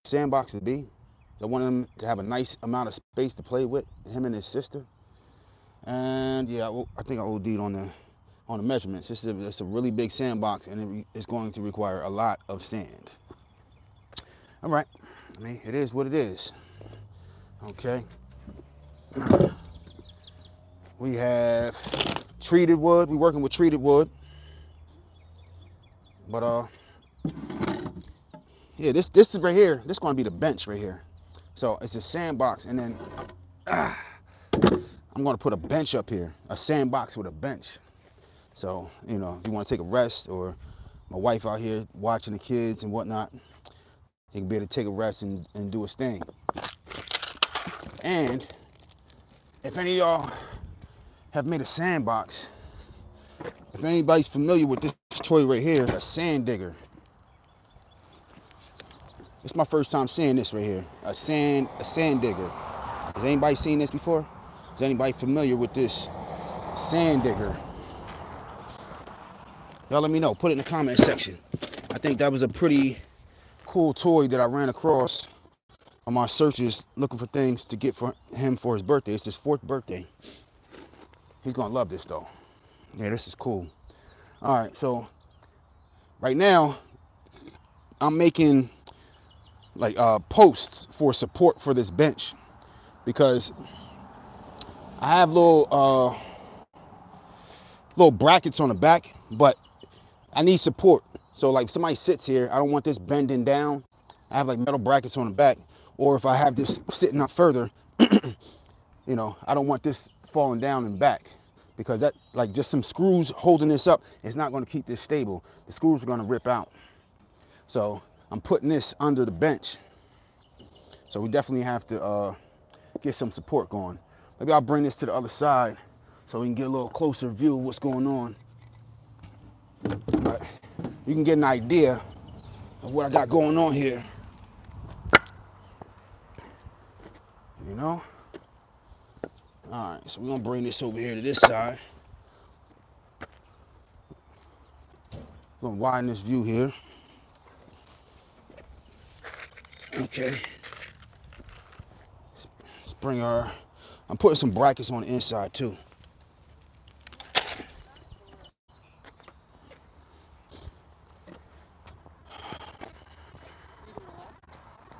Sandbox to be. I want him to have a nice amount of space to play with, him and his sister. And yeah, I think I OD'd on the measurements. It's a really big sandbox, and it's going to require a lot of sand. All right, I mean, it is what it is. Okay. We have treated wood. We're working with treated wood. But yeah, this is right here. This is going to be the bench right here. So it's a sandbox, and then I'm going to put a bench up here, a sandbox with a bench. So if you want to take a rest, or my wife out here watching the kids and whatnot, they can be able to take a rest and do his thing. And if any of y'all have made a sandbox, if anybody's familiar with this toy right here, a sand digger. It's my first time seeing this right here, a sand digger. Has anybody seen this before? Is anybody familiar with this sand digger? Y'all let me know. Put it in the comment section. I think that was a pretty cool toy that I ran across on my searches looking for things to get for him for his birthday. It's his 4th birthday. He's gonna love this though. Yeah, this is cool. All right, so right now I'm making like posts for support for this bench, because I have little brackets on the back, but I need support. So like if somebody sits here, I don't want this bending down. I have like metal brackets on the back, or if I have this sitting up further, I don't want this falling down and back, because that, like, just some screws holding this up is not going to keep this stable. The screws are going to rip out. So I'm putting this under the bench. So we definitely have to get some support going. Maybe I'll bring this to the other side so we can get a little closer view of what's going on. But you can get an idea of what I got going on here. All right, so we're gonna bring this over here to this side. We're gonna widen this view here. Okay. Let's bring I'm putting some brackets on the inside too.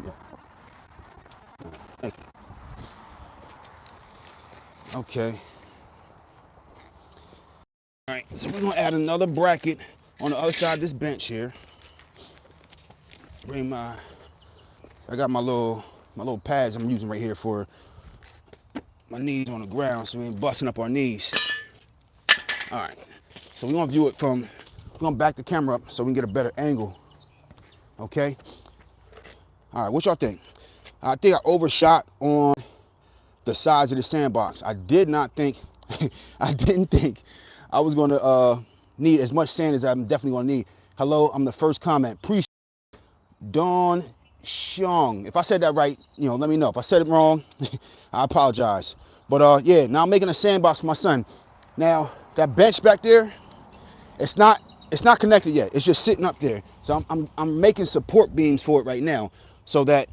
Yeah. Okay. All right, so we're gonna add another bracket on the other side of this bench here. I got my little pads I'm using right here for my knees on the ground, so we ain't busting up our knees. All right, so we're gonna we're gonna back the camera up so we can get a better angle. Okay. All right, what y'all think? I think I overshot on the size of the sandbox. I didn't think I was gonna need as much sand as I'm definitely gonna need. Hello, I'm the first comment. Appreciate Dawn Xiong. If I said that right, let me know. If I said it wrong, I apologize. But yeah, now I'm making a sandbox for my son. Now that bench back there, it's not connected yet. It's just sitting up there. So I'm making support beams for it right now, so that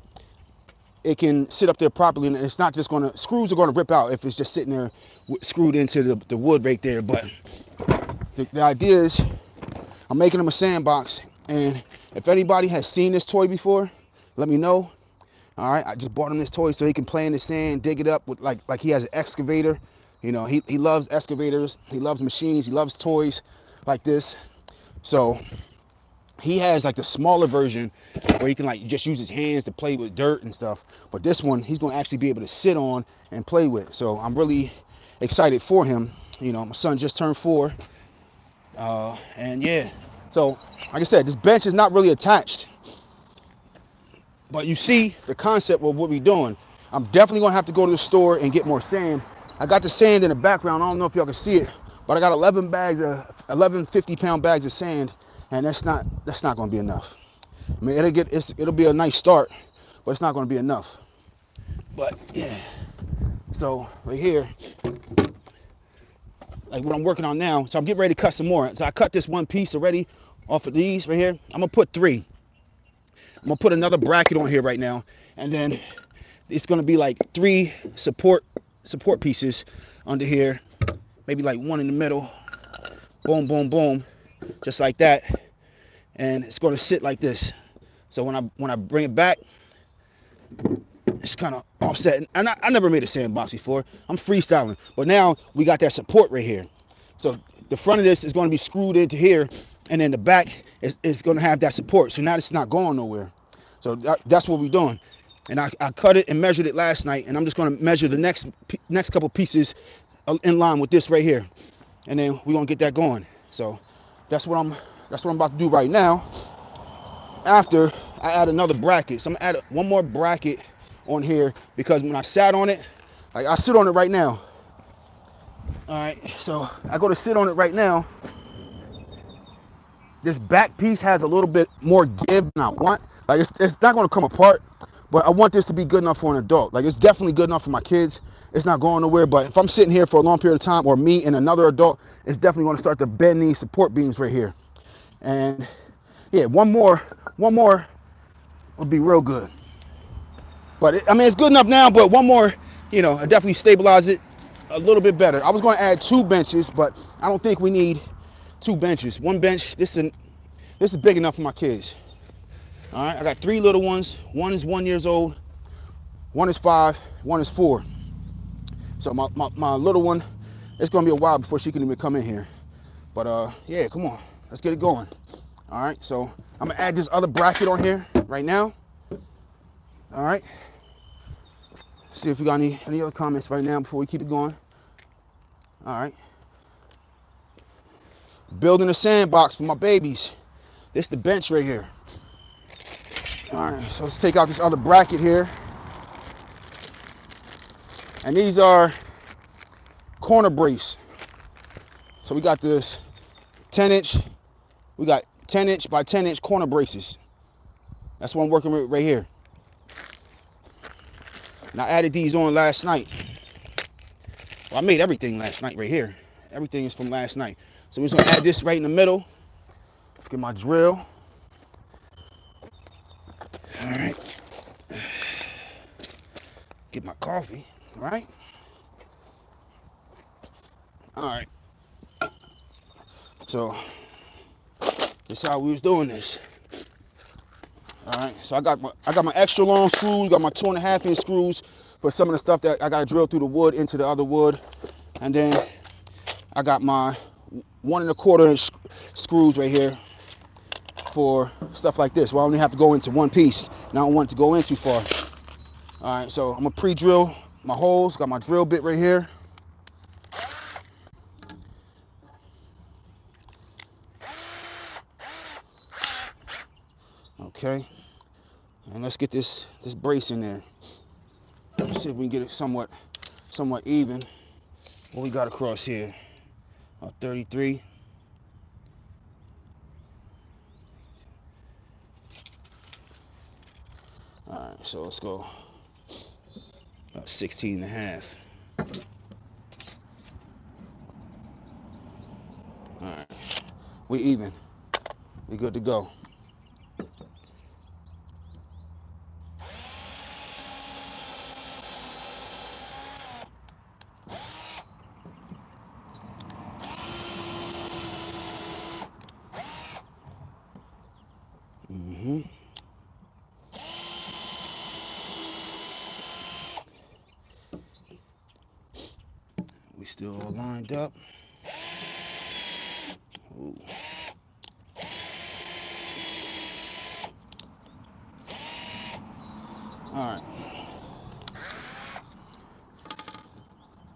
it can sit up there properly, and it's not just screws are gonna rip out if it's just sitting there screwed into the wood right there. But the idea is I'm making him a sandbox, and if anybody has seen this toy before, let me know. All right, I just bought him this toy so he can play in the sand, dig it up with like he has an excavator. He loves excavators, he loves machines, he loves toys like this. So he has like the smaller version where he can like just use his hands to play with dirt and stuff. But this one he's gonna actually be able to sit on and play with. So I'm really excited for him. My son just turned 4. And yeah, so like I said, this bench is not really attached, but you see the concept of what we're doing. I'm definitely gonna have to go to the store and get more sand. I got the sand in the background. I don't know if y'all can see it, but I got 11 50-pound bags of sand, and that's not gonna be enough. I mean, it'll be a nice start, but it's not gonna be enough. But yeah, so right here, like what I'm working on now. So I'm getting ready to cut some more. So I cut this one piece already off of these right here. I'm gonna put 3. I'm gonna put another bracket on here right now, and then it's gonna be like 3 support pieces under here, maybe like 1 in the middle. Boom, boom, boom, just like that, and it's gonna sit like this. So when I bring it back, it's kind of offset. And I never made a sandbox before. I'm freestyling, but now we got that support right here. So the front of this is going to be screwed into here, and then the back is going to have that support. So now it's not going nowhere. So that's what we're doing. And I cut it and measured it last night, and I'm just going to measure the next couple pieces in line with this right here, and then we're going to get that going. So that's what I'm about to do right now. After I add another bracket, so I'm gonna add one more bracket on here, because when I sat on it, like I sit on it right now. All right, so I go to sit on it right now. This back piece has a little bit more give than I want. Like it's not gonna come apart, but I want this to be good enough for an adult. Like it's definitely good enough for my kids. It's not going nowhere, but if I'm sitting here for a long period of time, or me and another adult, it's definitely gonna start to bend these support beams right here. And yeah, one more would be real good. But I mean, it's good enough now, but one more, I definitely stabilize it a little bit better. I was going to add 2 benches, but I don't think we need 2 benches. 1 bench, this is big enough for my kids. All right, I got 3 little ones. 1 is 1 year old, 1 is 5, 1 is 4. So my little one, it's going to be a while before she can even come in here. But yeah, come on, let's get it going. All right, so I'm going to add this other bracket on here right now. All right. See if we got any other comments right now before we keep it going. All right. Building a sandbox for my babies. This is the bench right here. All right, so let's take out this other bracket here. And these are corner brace. So we got this 10-inch. We got 10-inch by 10-inch corner braces. That's what I'm working with right here. And I added these on last night. Well, I made everything last night right here. Everything is from last night. So we're just gonna add this right in the middle. Let's get my drill. All right. Get my coffee, all right? All right. So this is how we was doing this. All right. So I got my extra long screws, got my 2.5-inch screws for some of the stuff that I gotta drill through the wood into the other wood. And then I got my 1.25-inch screws right here for stuff like this. Well, I only have to go into one piece. And I don't want it to go in too far. All right, so I'm gonna pre-drill my holes. Got my drill bit right here. Okay, and let's get this brace in there. Let's see if we can get it somewhat even. What we got across here? 33. All right, so let's go about 16.5. All right, we even. We good to go. We still all lined up. Ooh. All right.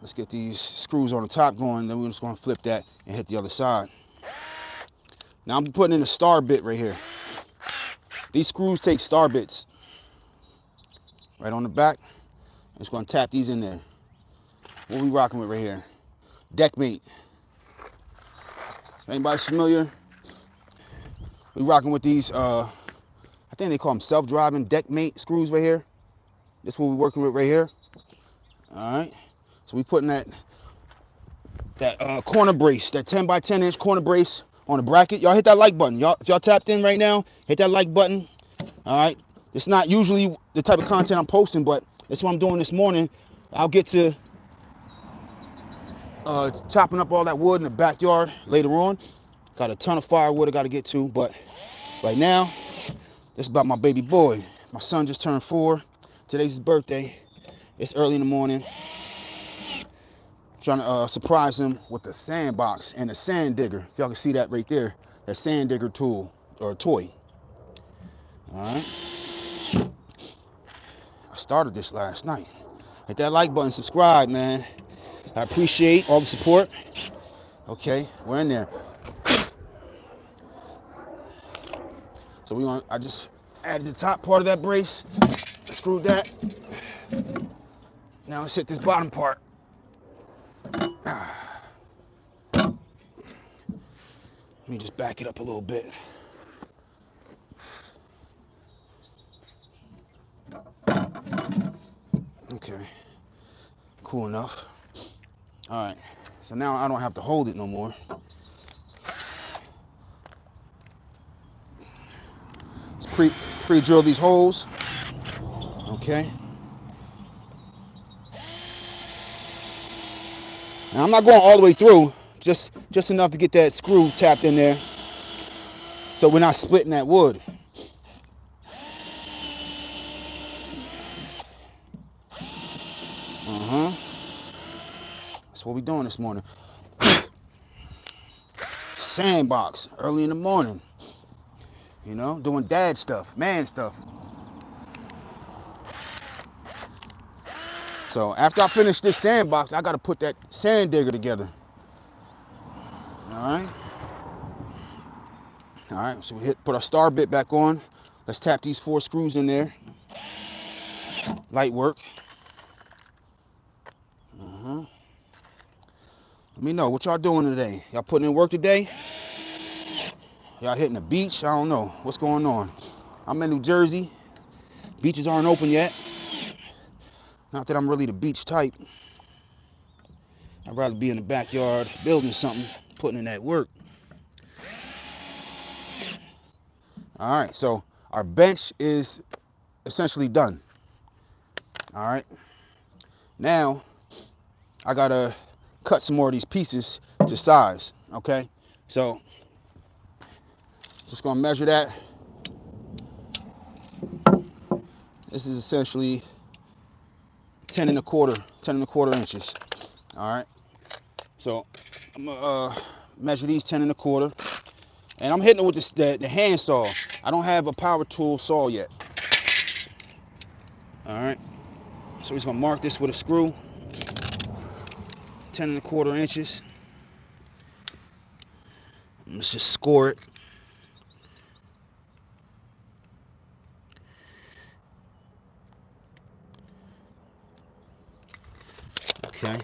Let's get these screws on the top going, then we're just gonna flip that and hit the other side. Now I'm putting in a star bit right here. These screws take star bits. Right on the back. I'm just gonna tap these in there. What we rocking with right here? Deck mate. Anybody's familiar? We rocking with these, I think they call them self-driving deck mate screws right here. This is what we're working with right here. All right. So we putting that corner brace, that 10 by 10 inch corner brace on the bracket. Y'all hit that like button. Y'all, if y'all tapped in right now, hit that like button. All right. It's not usually the type of content I'm posting, but it's what I'm doing this morning. I'll get to chopping up all that wood in the backyard later on. Got a ton of firewood I got to get to, but right now, this is about my baby boy. My son just turned 4. Today's his birthday. It's early in the morning. Trying to surprise him with the Sandbox and the sand digger. If y'all can see that right there, that sand digger tool or toy. All right. I started this last night. Hit that like button, subscribe, man. I appreciate all the support. Okay, we're in there. So I just added the top part of that brace, screwed that. Now let's hit this bottom part. Let me just back it up a little bit. Okay, cool enough. All right, so now I don't have to hold it no more. Let's pre-drill these holes. Okay. Now I'm not going all the way through, just enough to get that screw tapped in there, so we're not splitting that wood. That's what we're doing this morning. Sandbox, early in the morning. You know, doing dad stuff, man stuff. So after I finish this Sandbox, I got to put that sand digger together. All right, so we put our star bit back on. Let's tap these 4 screws in there. Light work. Let me know what y'all doing today. Y'all putting in work today? Y'all hitting the beach? I don't know what's going on. I'm in New Jersey. Beaches aren't open yet. Not that I'm really the beach type. I'd rather be in the backyard building something, putting in that work. All right, so our bench is essentially done. All right, now I gotta cut some more of these pieces to size. Okay, so just gonna measure that. This is essentially 10 1/4 inches. All right, so I'm gonna measure these 10 1/4, and I'm hitting it with the hand saw. I don't have a power tool saw yet. All right, so we're just gonna mark this with a screw. 10 1/4 inches. Let's just score it. Okay.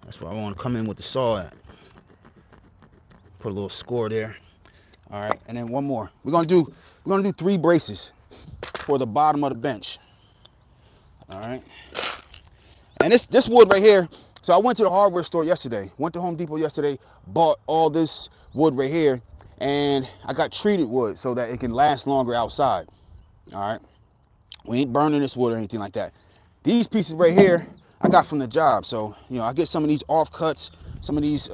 That's where I want to come in with the saw at. Put a little score there. All right, and then one more. We're gonna do 3 braces for the bottom of the bench. All right. And this wood right here. So I went to the hardware store yesterday. Went to Home Depot yesterday. Bought all this wood right here, and I got treated wood so that it can last longer outside. All right. We ain't burning this wood or anything like that. These pieces right here, I got from the job. So, you know, I get some of these offcuts, some of these,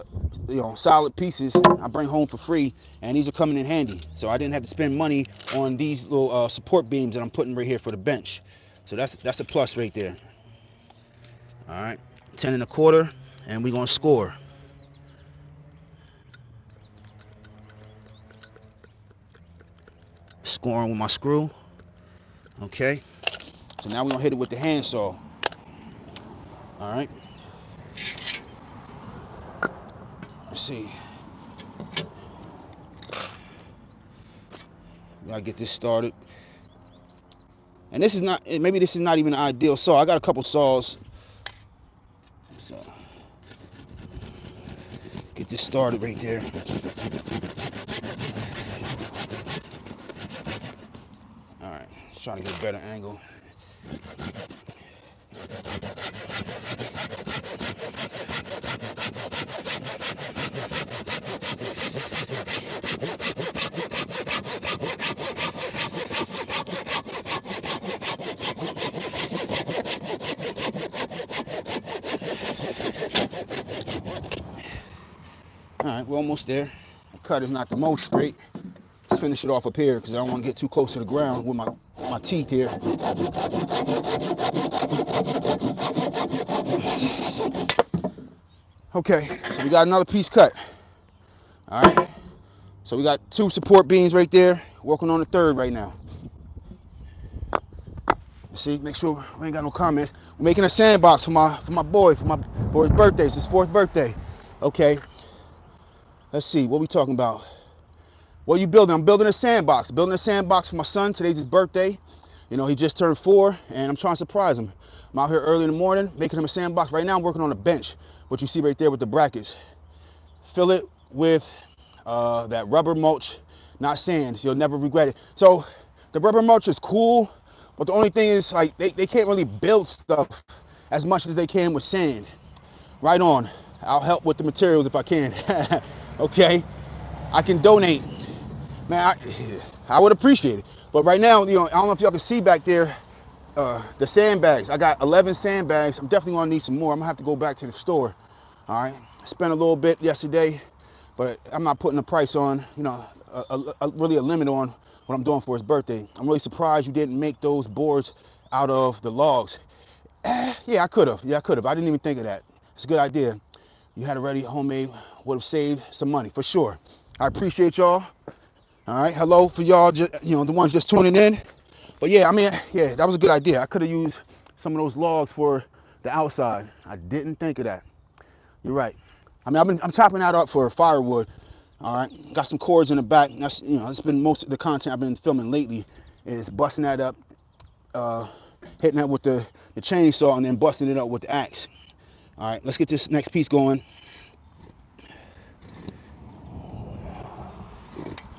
solid pieces I bring home for free, and these are coming in handy. So I didn't have to spend money on these little support beams that I'm putting right here for the bench. So that's a plus right there. All right, 10 1/4, and we're gonna score. Scoring with my screw. Okay, so now we're gonna hit it with the hand saw. All right, let's see. Gotta get this started. And this is not, maybe this is not even an ideal saw. I got a couple saws. So get this started right there. All right, let's try to get a better angle. All right, we're almost there. The cut is not the most straight. Let's finish it off up here because I don't want to get too close to the ground with my teeth here. Okay, so we got another piece cut. All right, so we got 2 support beams right there. Working on the 3rd right now. See, make sure we ain't got no comments. We're making a sandbox for my boy for his birthday. It's his 4th birthday. Okay, let's see what we talking about. What are you building? I'm building a sandbox. Building a sandbox for my son. Today's his birthday. You know, he just turned 4, and I'm trying to surprise him. I'm out here early in the morning making him a sandbox. Right now, I'm working on a bench, what you see right there with the brackets. Fill it with that rubber mulch, not sand. You'll never regret it. So the rubber mulch is cool, but the only thing is, like, they can't really build stuff as much as they can with sand. Right on. I'll help with the materials if I can. Okay? I can donate. Man, I would appreciate it. But right now, you know, I don't know if y'all can see back there the sandbags. I got 11 sandbags. I'm definitely gonna need some more. I'm gonna have to go back to the store. All right. I spent a little bit yesterday, but I'm not putting a price on, you know, really a limit on what I'm doing for his birthday. I'm really surprised you didn't make those boards out of the logs. Yeah, I could have. Yeah, I could have. I didn't even think of that. It's a good idea. You had it ready, homemade, would have saved some money for sure. I appreciate y'all. All right, hello for y'all, you know, the ones just tuning in. But yeah, I mean, yeah, that was a good idea. I could have used some of those logs for the outside. I didn't think of that. You're right. I mean, I'm chopping that up for firewood. All right, got some cords in the back. That's, you know, that's been most of the content I've been filming lately, is busting that up, hitting that with the chainsaw, and then busting it up with the axe. All right, let's get this next piece going.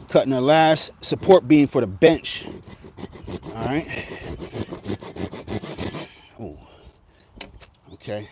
Cutting the last support beam for the bench. All right. Oh, okay.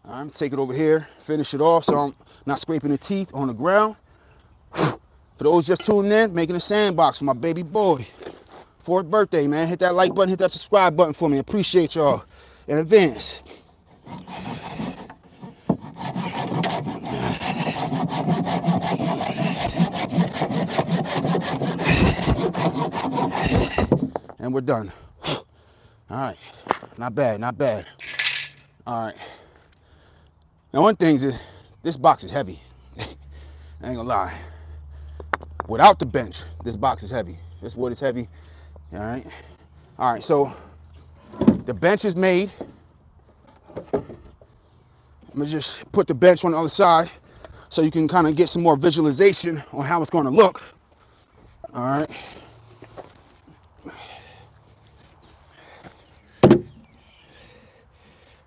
I'm take it over here, finish it off so I'm not scraping the teeth on the ground. For those just tuning in, making a sandbox for my baby boy. 4th birthday, man. Hit that like button, hit that subscribe button for me. Appreciate y'all in advance. And we're done. All right, not bad, not bad. All right. Now, one thing is, this box is heavy. I ain't gonna lie. Without the bench, this box is heavy. This wood is heavy. All right. All right. So the bench is made. I'm gonna just put the bench on the other side so you can kind of get some more visualization on how it's going to look. All right.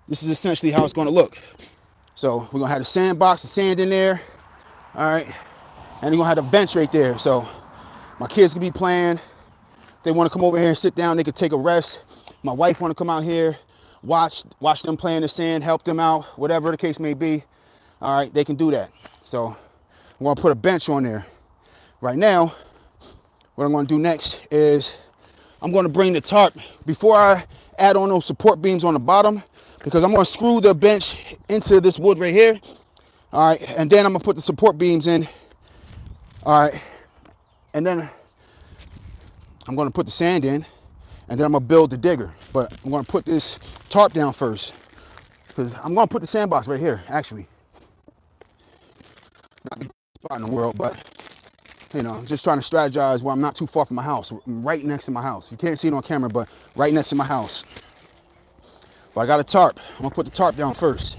This is essentially how it's going to look. So we're going to have the sandbox, the sand in there. All right. And you're going to have the bench right there. So my kids can be playing. If they want to come over here and sit down, they can take a rest. My wife want to come out here, watch them play in the sand, help them out, whatever the case may be. All right, they can do that. So I'm going to put a bench on there. Right now, what I'm going to do next is I'm going to bring the tarp before I add on those support beams on the bottom, because I'm going to screw the bench into this wood right here. All right, and then I'm going to put the support beams in. All right, and then I'm going to put the sand in, and then I'm going to build the digger. But I'm going to put this tarp down first, because I'm going to put the sandbox right here, actually. Not the spot in the world, but You know, I'm just trying to strategize where I'm not too far from my house. I'm right next to my house. You can't see it on camera, but right next to my house. But I got a tarp. I'm gonna put the tarp down first.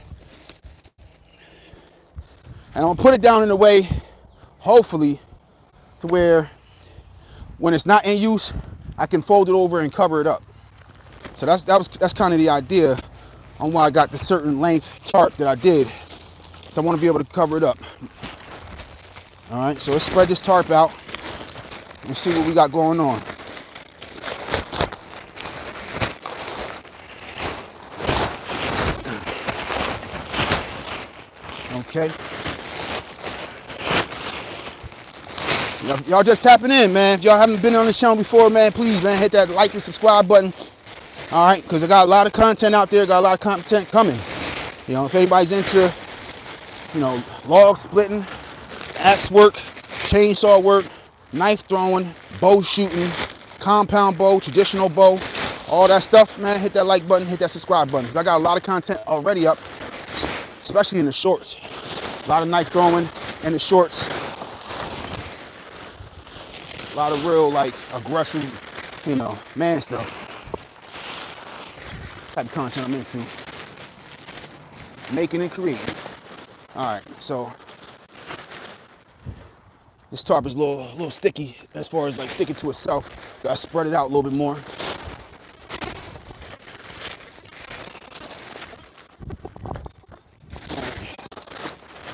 And I'm gonna put it down in a way, hopefully, to where when it's not in use, I can fold it over and cover it up. So that's kind of the idea on why I got the certain length tarp that I did. So I want to be able to cover it up. All right, so let's spread this tarp out and see what we got going on. Okay. Y'all just tapping in, man. If y'all haven't been on this channel before, man, please, man, hit that like and subscribe button. All right, because I got a lot of content out there, got a lot of content coming. You know, if anybody's into, you know, log splitting, axe work, chainsaw work, knife throwing, bow shooting, compound bow, traditional bow, all that stuff, man, hit that like button, hit that subscribe button, because I got a lot of content already up, especially in the shorts. A lot of knife throwing in the shorts. A lot of real, like, aggressive, you know, man stuff. This type of content I'm into. Making and creating. Alright, so this tarp is a little sticky as far as like sticking to itself. Gotta spread it out a little bit more.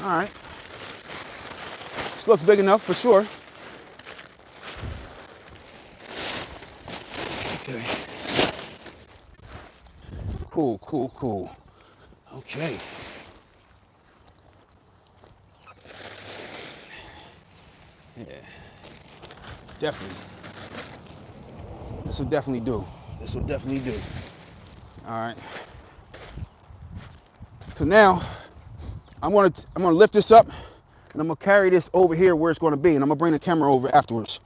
Alright. This looks big enough for sure. Okay. Cool. Okay. Yeah. Definitely. This will definitely do. Alright. So now I'm gonna lift this up and I'm gonna carry this over here where it's gonna be, and I'm gonna bring the camera over afterwards.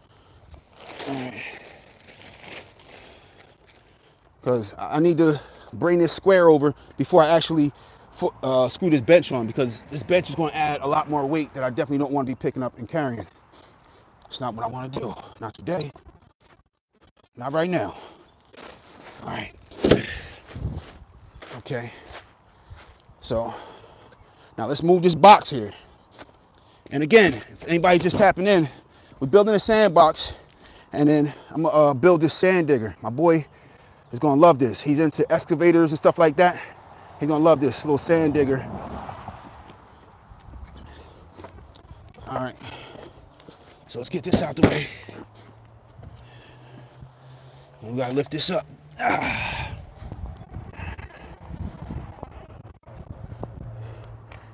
Because I need to bring this square over before I actually screw this bench on, because this bench is going to add a lot more weight that I definitely don't want to be picking up and carrying. It's not what I want to do. Not today. Not right now. All right. Okay. So now let's move this box here. And again, if anybody just tapping in, we're building a sandbox, and then I'm gonna build this sand digger. My boy is gonna love this. He's into excavators and stuff like that. He's gonna love this little sand digger. All right, so let's get this out the way. And we gotta lift this up.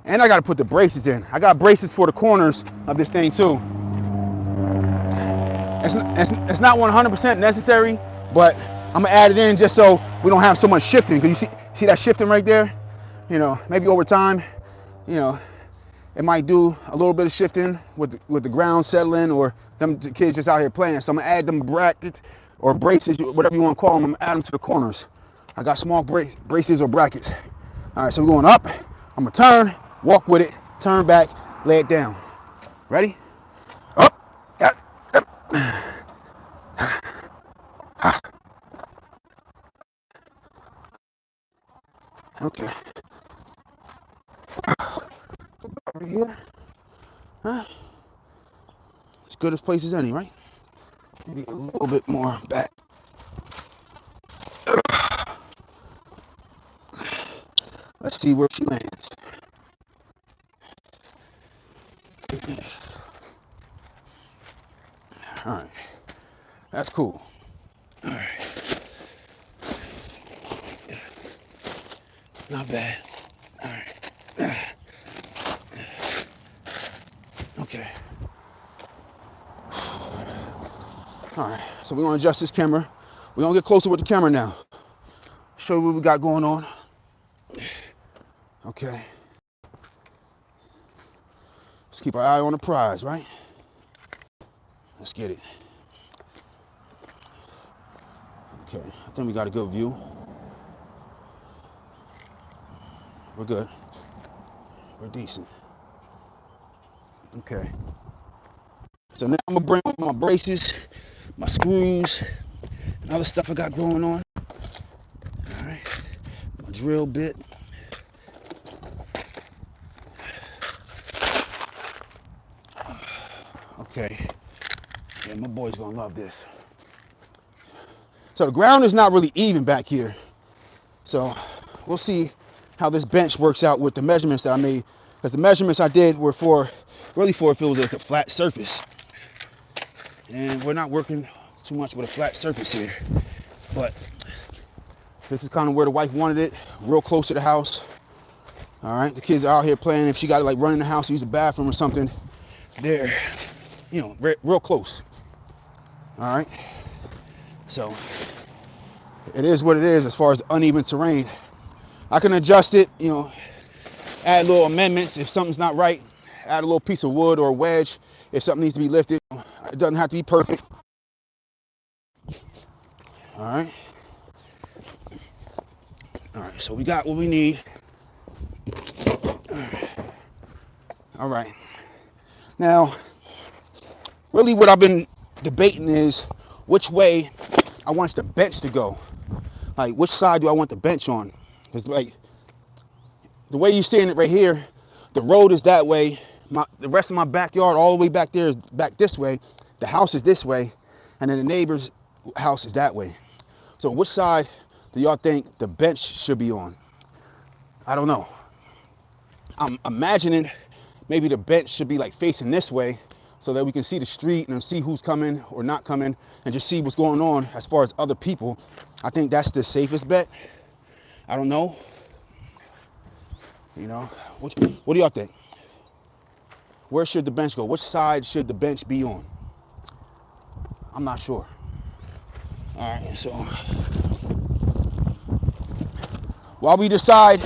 And I gotta put the braces in. I got braces for the corners of this thing too. It's not 100% necessary, but I'm gonna add it in just so we don't have so much shifting. Cause you see that shifting right there? You know, maybe over time, you know, it might do a little bit of shifting with the ground settling, or them kids just out here playing. So I'm gonna add them brackets or braces, whatever you want to call them. I'm gonna add them to the corners. I got small braces or brackets. All right, so we're going up. I'm gonna turn, walk with it, turn back, lay it down. Ready? Up. Yep. Okay. Over here. Huh? As good as place as any, right? Maybe a little bit more back. Let's see where she lands. All right. That's cool. All right. Not bad. All right. Okay. All right. So we're gonna adjust this camera. We're gonna get closer with the camera now. Show you what we got going on. Okay. Let's keep our eye on the prize, right? Let's get it. Okay. I think we got a good view. We're good. We're decent. Okay. So now I'm gonna bring my braces, my screws, and other stuff I got going on. All right, my drill bit. Okay, yeah, my boy's gonna love this. So the ground is not really even back here. So we'll see how this bench works out with the measurements that I made. Because the measurements I did were really for if it was like a flat surface. And we're not working too much with a flat surface here. But this is kind of where the wife wanted it, real close to the house. All right, the kids are out here playing. If she got to like run in the house, use the bathroom or something, they're, you know, real close. All right, so it is what it is as far as uneven terrain. I can adjust it, you know, add little amendments if something's not right, add a little piece of wood or a wedge if something needs to be lifted. It doesn't have to be perfect. All right. All right, so we got what we need. All right. Now, really what I've been debating is which way I want the bench to go. Like, which side do I want the bench on? Because, like, the way you're seeing it right here, the road is that way. The rest of my backyard, all the way back there, is back this way. The house is this way. And then the neighbor's house is that way. So which side do y'all think the bench should be on? I don't know. I'm imagining maybe the bench should be like facing this way so that we can see the street and see who's coming or not coming and just see what's going on as far as other people. I think that's the safest bet. I don't know. You know, what do y'all think? Where should the bench go? Which side should the bench be on? I'm not sure. All right, so while we decide,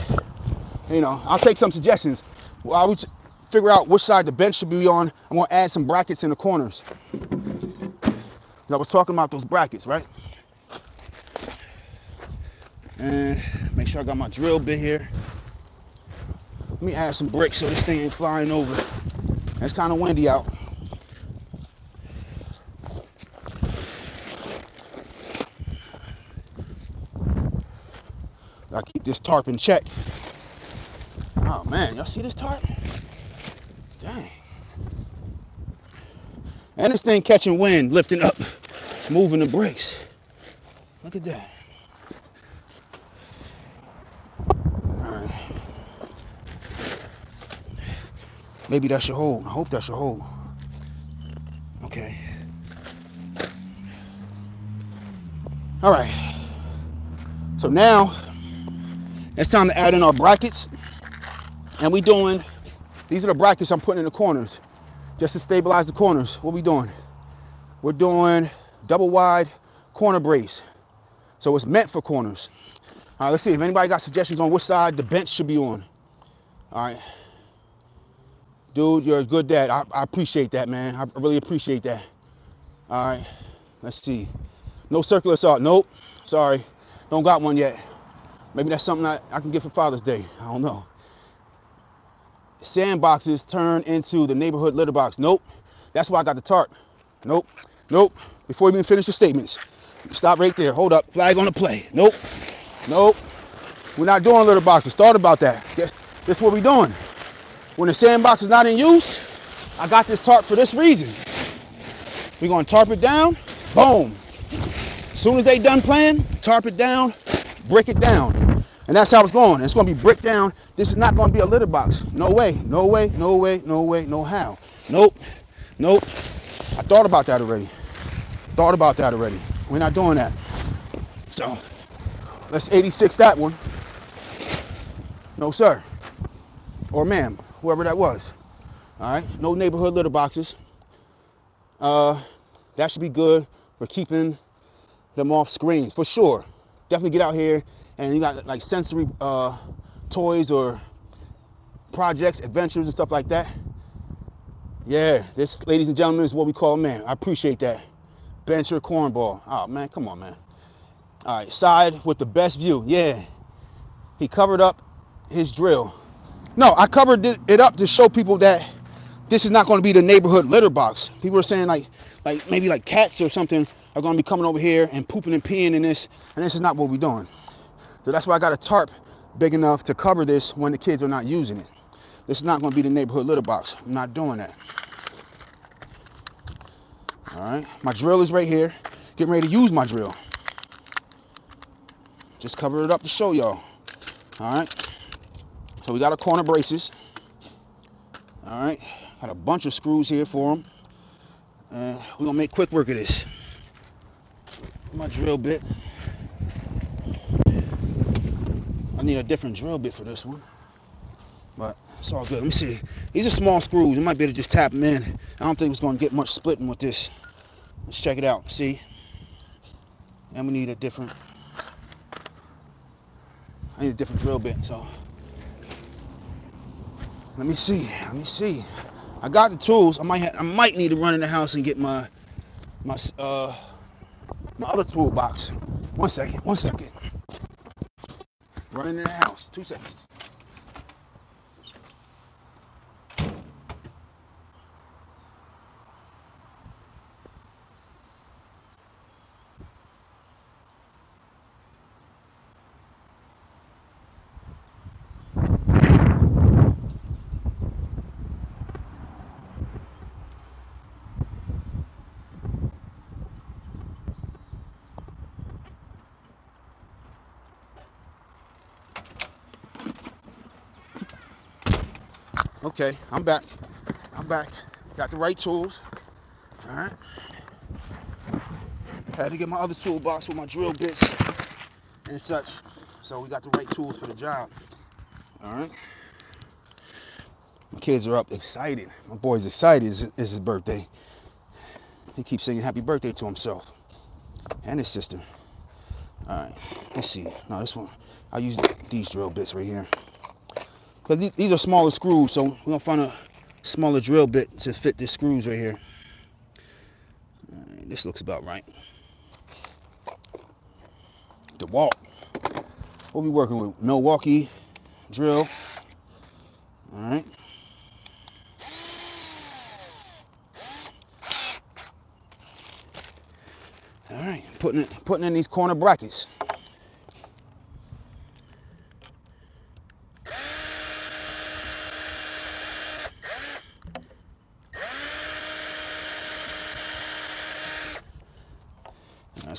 you know, I'll take some suggestions. While we figure out which side the bench should be on, I'm gonna add some brackets in the corners. I was talking about those brackets, right? And make sure I got my drill bit here. Let me add some bricks so this thing ain't flying over. It's kind of windy out. I keep this tarp in check. Oh man, y'all see this tarp? Dang. And this thing catching wind, lifting up, moving the bricks. Look at that. Alright. Maybe that should hold. I hope that should hold. Okay. Alright. So now it's time to add in our brackets. And these are the brackets I'm putting in the corners just to stabilize the corners. What we doing? We're doing double wide corner brace. So it's meant for corners. All right, let's see if anybody got suggestions on which side the bench should be on. All right. Dude, you're a good dad. I appreciate that, man. I really appreciate that. All right. Let's see. No circular saw. Nope. Sorry. Don't got one yet. Maybe that's something I can get for Father's Day. I don't know. Sandboxes turn into the neighborhood litter box. Nope. That's why I got the tarp. Nope. Nope. Before you even finish your statements. Stop right there. Hold up. Flag on the play. Nope. Nope. We're not doing litter boxes. Thought about that. This is what we're doing. When the sandbox is not in use, I got this tarp for this reason. We're going to tarp it down. Boom. As soon as they done playing, tarp it down, brick it down. And that's how it's going. It's going to be bricked down. This is not going to be a litter box. No way. No way. No way. No way. No how. Nope. Nope. I thought about that already. We're not doing that. So let's 86 that one. No, sir. Or ma'am, whoever that was. All right. No neighborhood litter boxes. That should be good for keeping them off screens for sure. Definitely get out here and you got like sensory toys or projects, adventures and stuff like that. Yeah, this, ladies and gentlemen, is what we call a man. I appreciate that. Bench or cornball. Oh man, come on, man. All right, side with the best view. Yeah, he covered up his drill. No, I covered it up to show people that this is not going to be the neighborhood litter box. People are saying like maybe like cats or something are going to be coming over here and pooping and peeing in this, and this is not what we're doing. So that's why I got a tarp big enough to cover this when the kids are not using it. This is not going to be the neighborhood litter box. I'm not doing that. All right, my drill is right here. Getting ready to use my drill. Just cover it up to show y'all. All right, so we got our corner braces. All right, got a bunch of screws here for them, and we're gonna make quick work of this. My drill bit. I need a different drill bit for this one, but it's all good. Let me see. These are small screws. You might be able to just tap them in. I don't think it's gonna get much splitting with this. Let's check it out. See, and we need a different. I need a different drill bit. So let me see. I got the tools. I might need to run in the house and get my other toolbox. One second. Running in the house. 2 seconds. Okay, I'm back. Got the right tools. All right. Had to get my other toolbox with my drill bits and such. So we got the right tools for the job. All right. My kids are up excited. My boy's excited. It's his birthday. He keeps singing happy birthday to himself and his sister. All right. Let's see. No, this one. I'll use these drill bits right here. Because these are smaller screws, so we're going to find a smaller drill bit to fit the screws right here. Right, this looks about right. DeWalt. We'll be working with Milwaukee drill. All right. All right, putting in these corner brackets.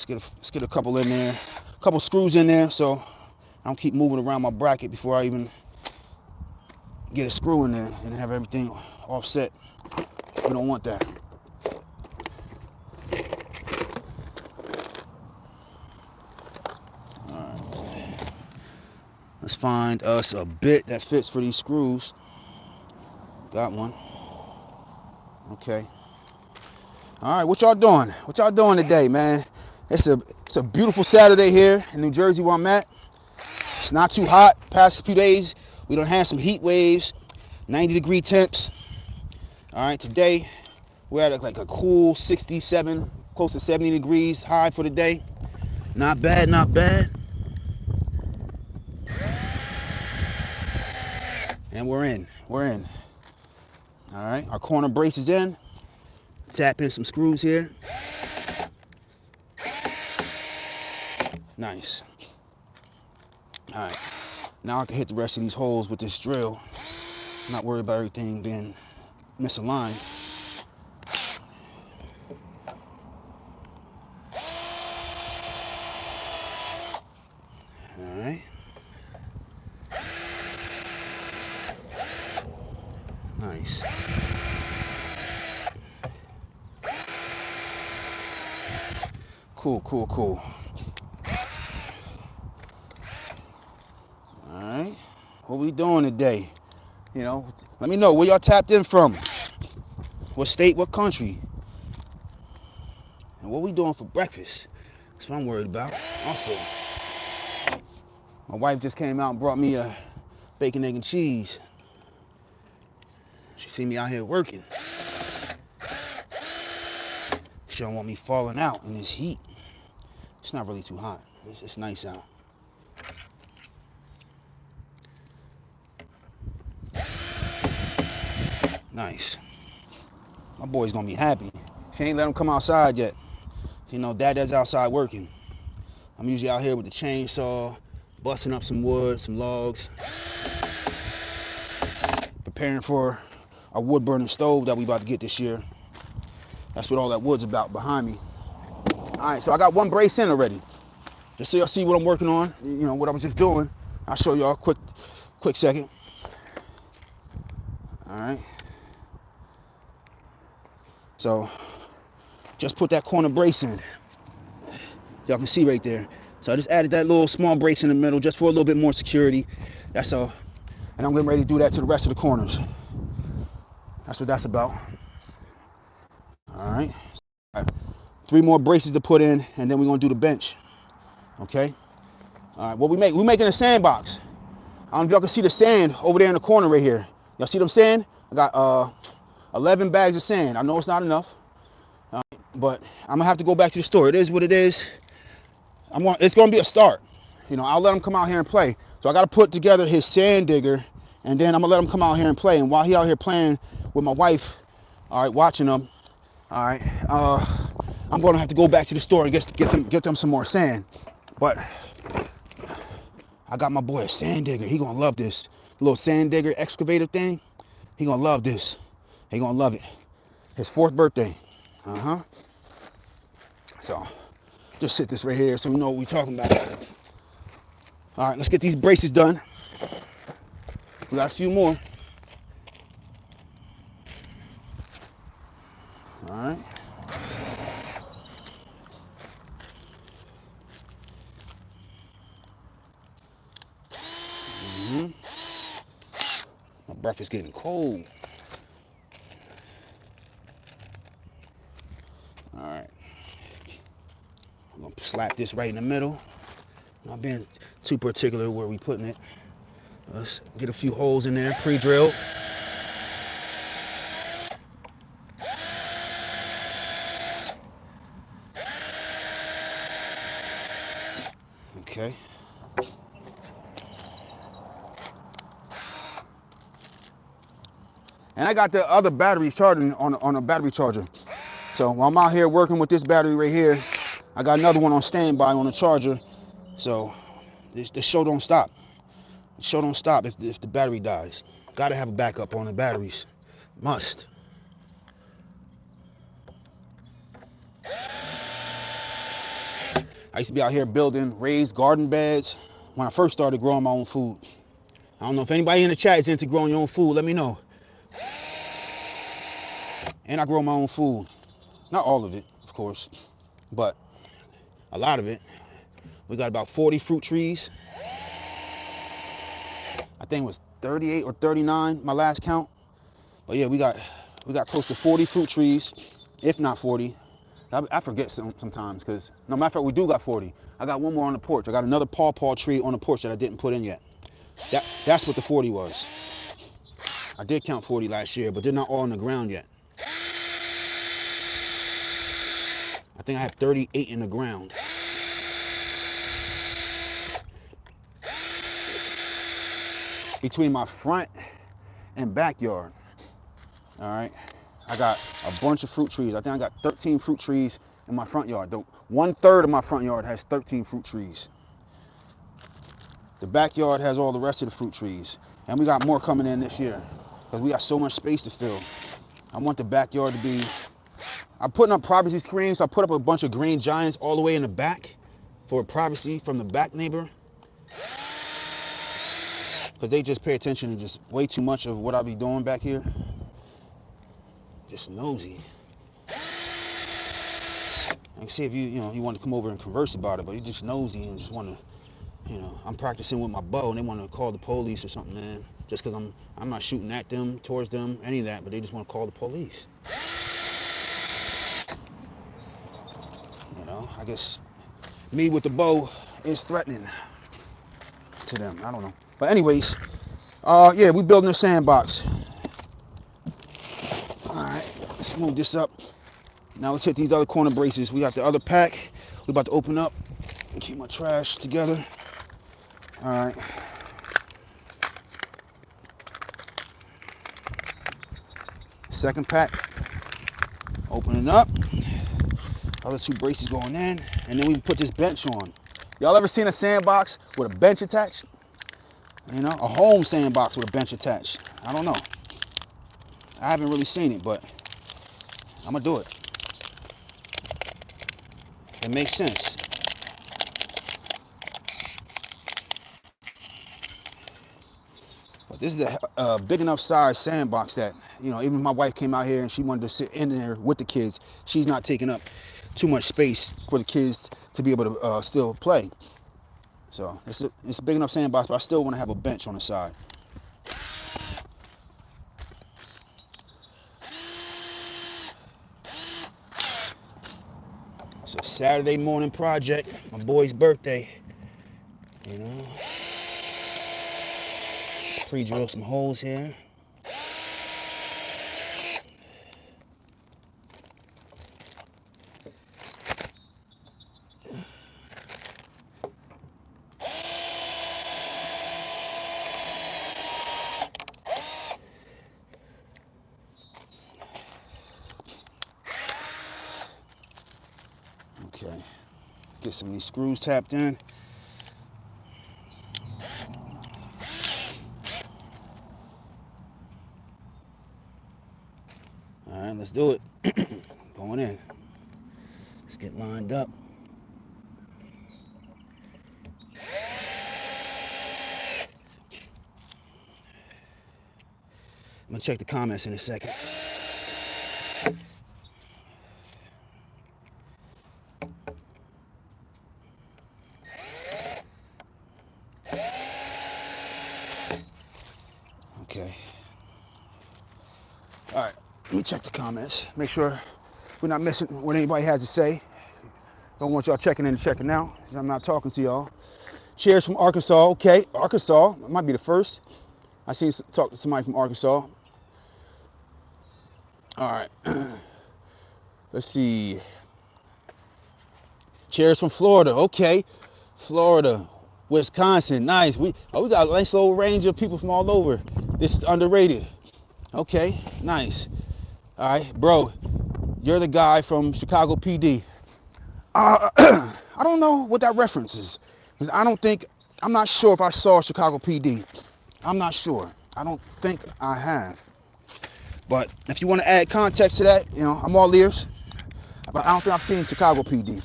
Let's get a couple in there, a couple screws in there, so I don't keep moving around my bracket before I even get a screw in there and have everything offset. We don't want that. All right. Let's find us a bit that fits for these screws. Got one. Okay. All right, what y'all doing? What y'all doing today, man? It's a beautiful Saturday here in New Jersey where I'm at. It's not too hot. Past few days, we done had some heat waves, 90-degree temps. All right, today we're at like a cool 67, close to 70 degrees high for the day. Not bad, not bad. And we're in. All right, our corner brace is in. Tap in some screws here. Nice. All right, now I can hit the rest of these holes with this drill. Not worried about everything being misaligned. All right. Nice. Cool. All right. What we doing today? You know, let me know where y'all tapped in from. What state, what country? And what we doing for breakfast? That's what I'm worried about. Also, my wife just came out and brought me a bacon, egg, and cheese. She see me out here working. She don't want me falling out in this heat. It's not really too hot. It's nice out. Nice. My boy's gonna be happy. She ain't let him come outside yet. You know, Dad's outside working. I'm usually out here with the chainsaw, busting up some wood, some logs, preparing for a wood burning stove that we about to get this year. That's what all that wood's about behind me. All right, so I got one brace in already. Just so y'all see what I'm working on, you know, what I was just doing. I'll show y'all quick second. All right. So just put that corner brace in. Y'all can see right there. So I just added that little small brace in the middle just for a little bit more security. That's all. And I'm getting ready to do that to the rest of the corners. That's what that's about. All right. 3 more braces to put in, and then we're gonna do the bench. Okay. All right. What we're making a sandbox. I don't know if y'all can see the sand over there in the corner right here. Y'all see them sand? I got 11 bags of sand. I know it's not enough, but I'm gonna have to go back to the store. It is what it is. It's gonna be a start. You know, I'll let him come out here and play. So I gotta put together his sand digger, and then I'm gonna let him come out here and play. And while he out here playing with my wife, all right, watching him, all right, I'm gonna have to go back to the store and get them some more sand. But I got my boy a sand digger. He gonna love this little sand digger excavator thing. He gonna love this. He gonna love it. His 4th birthday. So just sit this right here so we know what we're talking about. All right, let's get these braces done. We got a few more. All right. My breath is getting cold. All right. I'm gonna slap this right in the middle. Not being too particular where we putting it. Let's get a few holes in there, pre-drilled. Okay. And I got the other batteries charging on a battery charger. So while I'm out here working with this battery right here, I got another one on standby on a charger. So the show don't stop. The show don't stop if the battery dies. Gotta have a backup on the batteries. Must. I used to be out here building raised garden beds when I first started growing my own food. I don't know if anybody in the chat is into growing your own food. Let me know. And I grow my own food. Not all of it, of course, but a lot of it. We got about 40 fruit trees. I think it was 38 or 39, my last count. But yeah, we got close to 40 fruit trees, if not 40. I forget sometimes because, no matter of fact, we do got 40. I got one more on the porch. I got another pawpaw tree on the porch that I didn't put in yet. That's what the 40 was. I did count 40 last year, but they're not all on the ground yet. I think I have 38 in the ground. Between my front and backyard. All right. I got a bunch of fruit trees. I think I got 13 fruit trees in my front yard. 1/3 of my front yard has 13 fruit trees. The backyard has all the rest of the fruit trees. And we got more coming in this year because we got so much space to fill. I want the backyard to be... I'm putting up privacy screens. So I put up a bunch of green giants all the way in the back for privacy from the back neighbor. Because they just pay attention to just way too much of what I be doing back here. Just nosy. I can see if you want to come over and converse about it, but you're just nosy and just want to, I'm practicing with my bow and they want to call the police or something, man. Just because I'm not shooting at them, towards them, any of that, but they just want to call the police. I guess me with the bow is threatening to them. I don't know. But anyways, yeah, we building a sandbox. All right, let's move this up. Now let's hit these other corner braces. We got the other pack. We're about to open up and keep my trash together. All right. Second pack. Opening up. Other two braces going in, and then we put this bench on. Y'all ever seen a sandbox with a bench attached? You know, a home sandbox with a bench attached. I don't know. I haven't really seen it, but I'm gonna do it. It makes sense. But this is a big enough size sandbox that, you know, even if my wife came out here and she wanted to sit in there with the kids, she's not taking up too much space for the kids to be able to still play. So it's a big enough sandbox, but I still want to have a bench on the side. It's a Saturday morning project, my boy's birthday. You know, pre-drill some holes here. Okay, get some of these screws tapped in. All right, let's do it. Going in. Let's get lined up. I'm gonna check the comments in a second. Okay. All right, let me check the comments. Make sure we're not missing what anybody has to say. Don't want y'all checking in and checking out, because I'm not talking to y'all. Cheers from Arkansas. Okay, Arkansas. Might be the first. I seen talk to somebody from Arkansas. All right. Let's see. Cheers from Florida. Okay, Florida, Wisconsin. Nice. We got a nice little range of people from all over. This is underrated. Okay, nice. All right, bro. You're the guy from Chicago PD. I don't know what that reference is, because I'm not sure if I saw Chicago PD. I'm not sure. I don't think I have. But if you want to add context to that, you know, I'm all ears. But I don't think I've seen Chicago PD.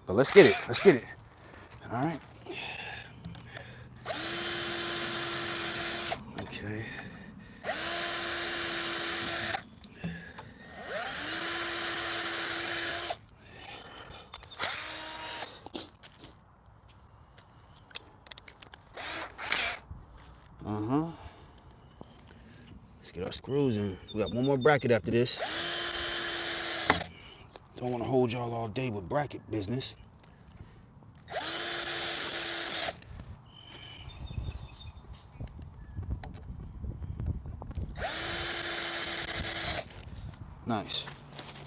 But let's get it. Let's get it. All right. Okay. Let's get our screws in. We got one more bracket after this. Don't want to hold y'all all day with bracket business. Nice.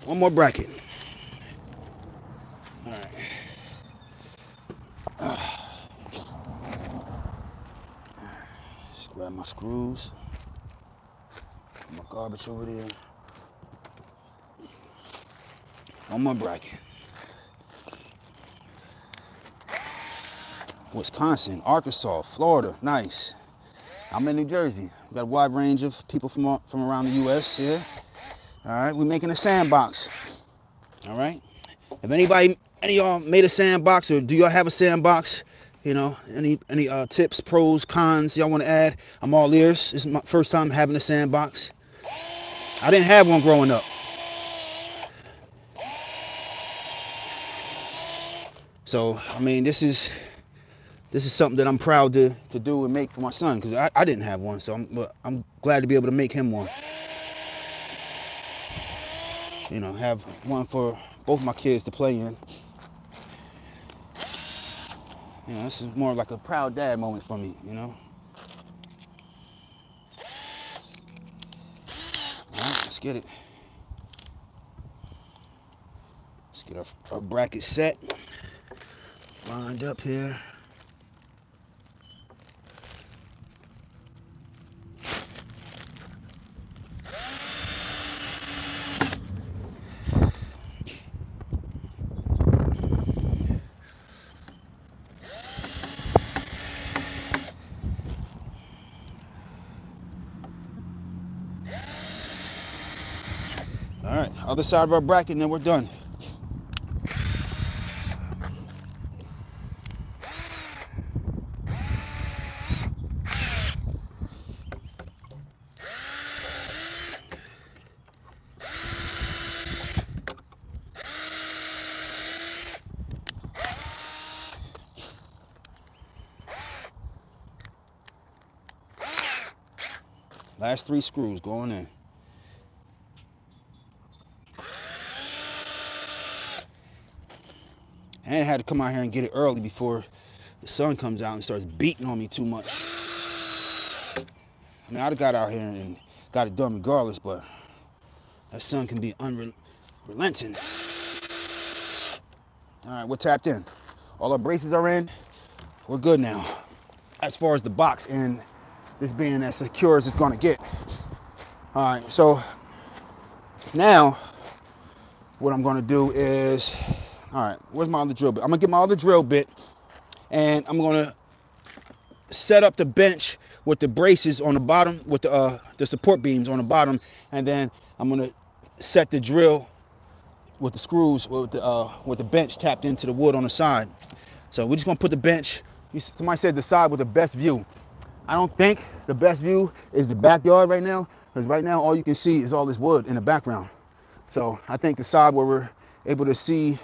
One more bracket. All right. Just grab my screws. Put my garbage over there. One more bracket. Wisconsin, Arkansas, Florida. Nice. I'm in New Jersey. We got a wide range of people from around the U.S. here. All right, we're making a sandbox. All right. If any of y'all made a sandbox, or do y'all have a sandbox? You know, any tips, pros, cons y'all want to add? I'm all ears. This is my first time having a sandbox. I didn't have one growing up. So, I mean, this is something that I'm proud to do and make for my son, because I didn't have one. So I'm glad to be able to make him one. You know, have one for both my kids to play in. You know, this is more like a proud dad moment for me, you know. All right, let's get it. Let's get our bracket set. Lined up here. Other side of our bracket, and then we're done. Last 3 screws going in. And I had to come out here and get it early before the sun comes out and starts beating on me too much. I mean, I'd have got out here and got it done regardless, but that sun can be unrelenting. All right, we're tapped in. All our braces are in. We're good now. As far as the box and this being as secure as it's gonna get. All right, so now what I'm gonna do is, all right, where's my other drill bit? I'm gonna get my other drill bit and I'm gonna set up the bench with the braces on the bottom, with the support beams on the bottom, and then I'm gonna set the drill with the screws with the bench tapped into the wood on the side. So we're just gonna put the bench. Somebody said the side with the best view. I don't think the best view is the backyard right now, because right now all you can see is all this wood in the background. So I think the side where we're able to see,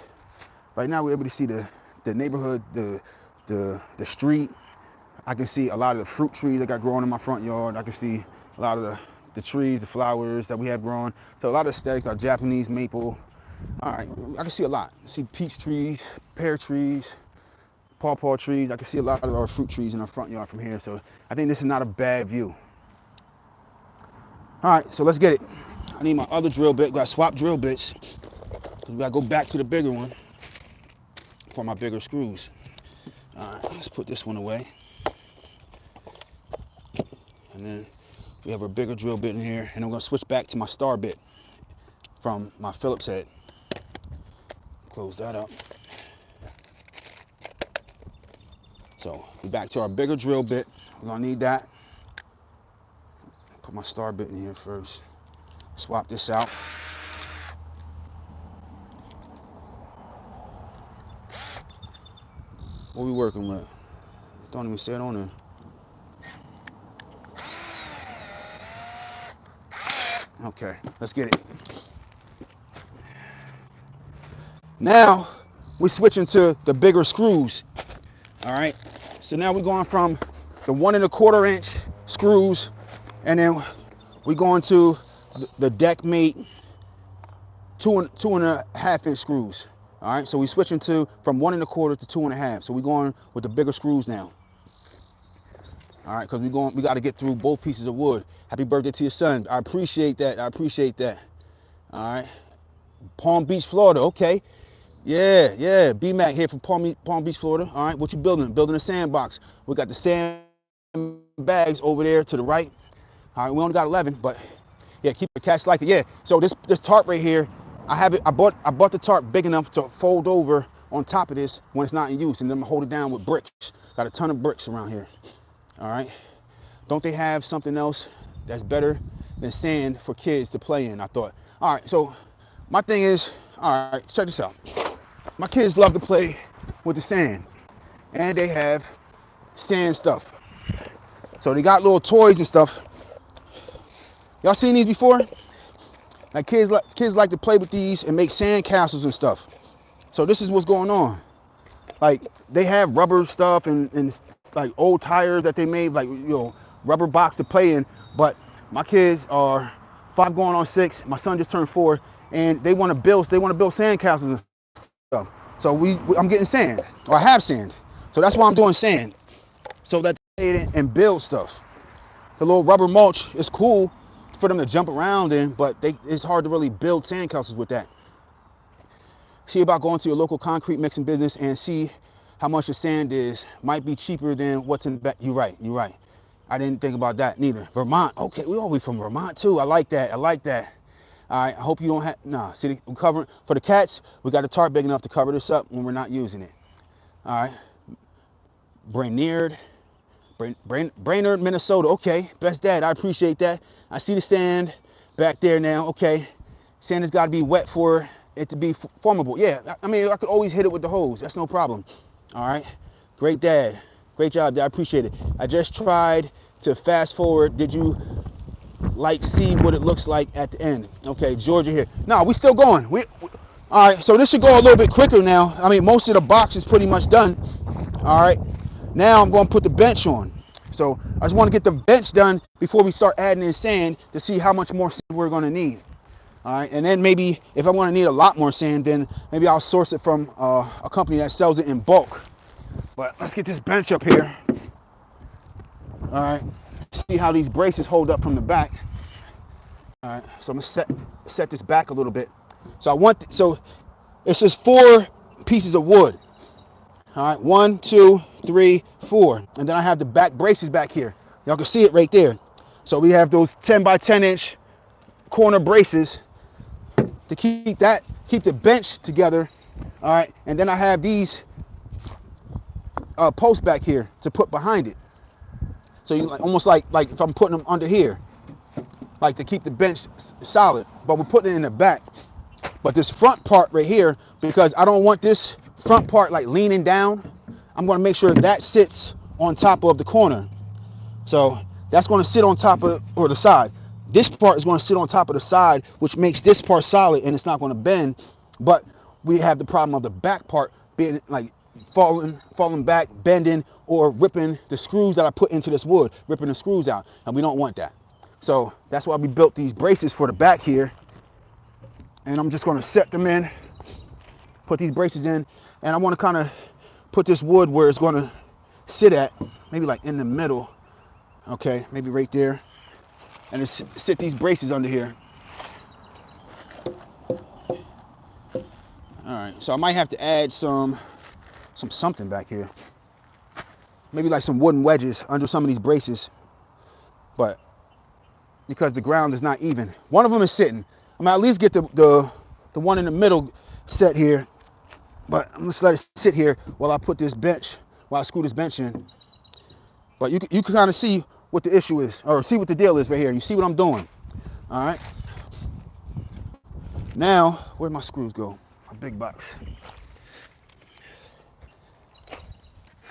right now we're able to see the neighborhood, the street. I can see a lot of the fruit trees I got growing in my front yard. I can see a lot of the trees, the flowers that we have growing. So a lot of aesthetics, our Japanese maple. All right, I can see a lot. I see peach trees, pear trees, pawpaw trees. I can see a lot of our fruit trees in our front yard from here. So I think this is not a bad view. All right, so let's get it. I need my other drill bit. Got to swap drill bits. We got to go back to the bigger one for my bigger screws. All right, let's put this one away. And then we have a bigger drill bit in here, and I'm going to switch back to my star bit from my Phillips head. Close that up. So we're back to our bigger drill bit. We're going to need that. Put my star bit in here first. Swap this out. What are we working with? Don't even say it on there. Okay, let's get it. Now we're switching to the bigger screws. All right, so now we're going from the 1 1/4 inch screws, and then we're going to the deck mate 2 1/2 inch screws. All right, so we're switching from 1 1/4 to 2 1/2. So we're going with the bigger screws now. All right, because we got to get through both pieces of wood. Happy birthday to your son. I appreciate that. I appreciate that. All right, Palm Beach, Florida. Okay. Yeah, B-Mac here from Palm Beach, Florida. All right, what you building? Building a sandbox. We got the sand bags over there to the right. All right, we only got 11, but yeah, keep the cats like it. Yeah, so this tarp right here, I bought the tarp big enough to fold over on top of this when it's not in use, and then I'm gonna hold it down with bricks. Got a ton of bricks around here. All right, don't they have something else that's better than sand for kids to play in? I thought. All right, so my thing is, all right, check this out. My kids love to play with the sand, and they have sand stuff. So they got little toys and stuff. Y'all seen these before? Like kids like to play with these and make sand castles and stuff. So this is what's going on. Like they have rubber stuff and like old tires that they made, like rubber box to play in. But my kids are 5 going on 6. My son just turned 4, and they want to build sand castles and stuff. So I'm getting sand, or I have sand. So that's why I'm doing sand, so that they can and build stuff. The little rubber mulch is cool for them to jump around in, but it's hard to really build sand castles with that. See about going to your local concrete mixing business and see how much the sand is. Might be cheaper than what's in the back. You're right. I didn't think about that neither. Vermont. Okay, we all be from Vermont too. I like that. All right, I hope you don't have, see, we're covering, for the cats, we got a tarp big enough to cover this up when we're not using it. All right, Brainerd, Minnesota. Okay, best dad, I appreciate that. I see the sand back there now. Okay, Sand has got to be wet for it to be formable. Yeah, I mean, I could always hit it with the hose. That's no problem. All right. Great, Dad. Great job, Dad. I appreciate it. I just tried to fast forward. Did you see what it looks like at the end? Okay, Georgia here. No, we still going. All right, so this should go a little bit quicker now. I mean, most of the box is pretty much done. All right. Now I'm going to put the bench on. So I just want to get the bench done before we start adding in sand to see how much more sand we're going to need. All right, and then maybe if I want to need a lot more sand, then maybe I'll source it from a company that sells it in bulk. But let's get this bench up here. All right, see how these braces hold up from the back. All right, so I'm gonna set this back a little bit. So it's just 4 pieces of wood. All right, 1, 2, 3, 4, and then I have the back braces back here. Y'all can see it right there. So we have those 10 by 10 inch corner braces to keep the bench together. All right, and then I have these posts back here to put behind it. So you almost like if I'm putting them under here, like to keep the bench solid. But we're putting it in the back. But this front part right here, because I don't want this front part like leaning down, I'm going to make sure that sits on top of the corner. So that's going to sit on top of, or the side. This part is going to sit on top of the side, which makes this part solid and it's not going to bend. But we have the problem of the back part being like falling back, bending, or ripping the screws that I put into this wood, ripping the screws out. And we don't want that. So that's why we built these braces for the back here. And I'm just going to set them in, put these braces in, and I want to kind of put this wood where it's going to sit at, maybe like in the middle. Okay, maybe right there. And just sit these braces under here. All right, so I might have to add something back here. Maybe like some wooden wedges under some of these braces. But because the ground is not even. One of them is sitting. I'm gonna at least get the one in the middle set here. But I'm just let it sit here while I put this bench, while I screw this bench in. But you can kind of see what the issue is, or see what the deal is right here. You see what I'm doing. All right. Now, where'd my screws go? My big box.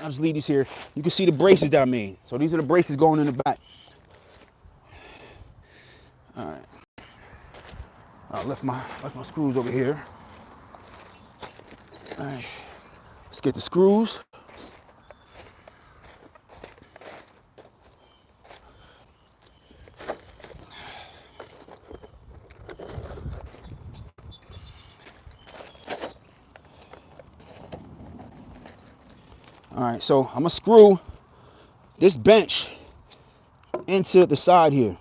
I'll just leave these here. You can see the braces that I made. So these are the braces going in the back. All right. I left my screws over here. All right. Let's get the screws. All right, so I'm gonna screw this bench into the side here.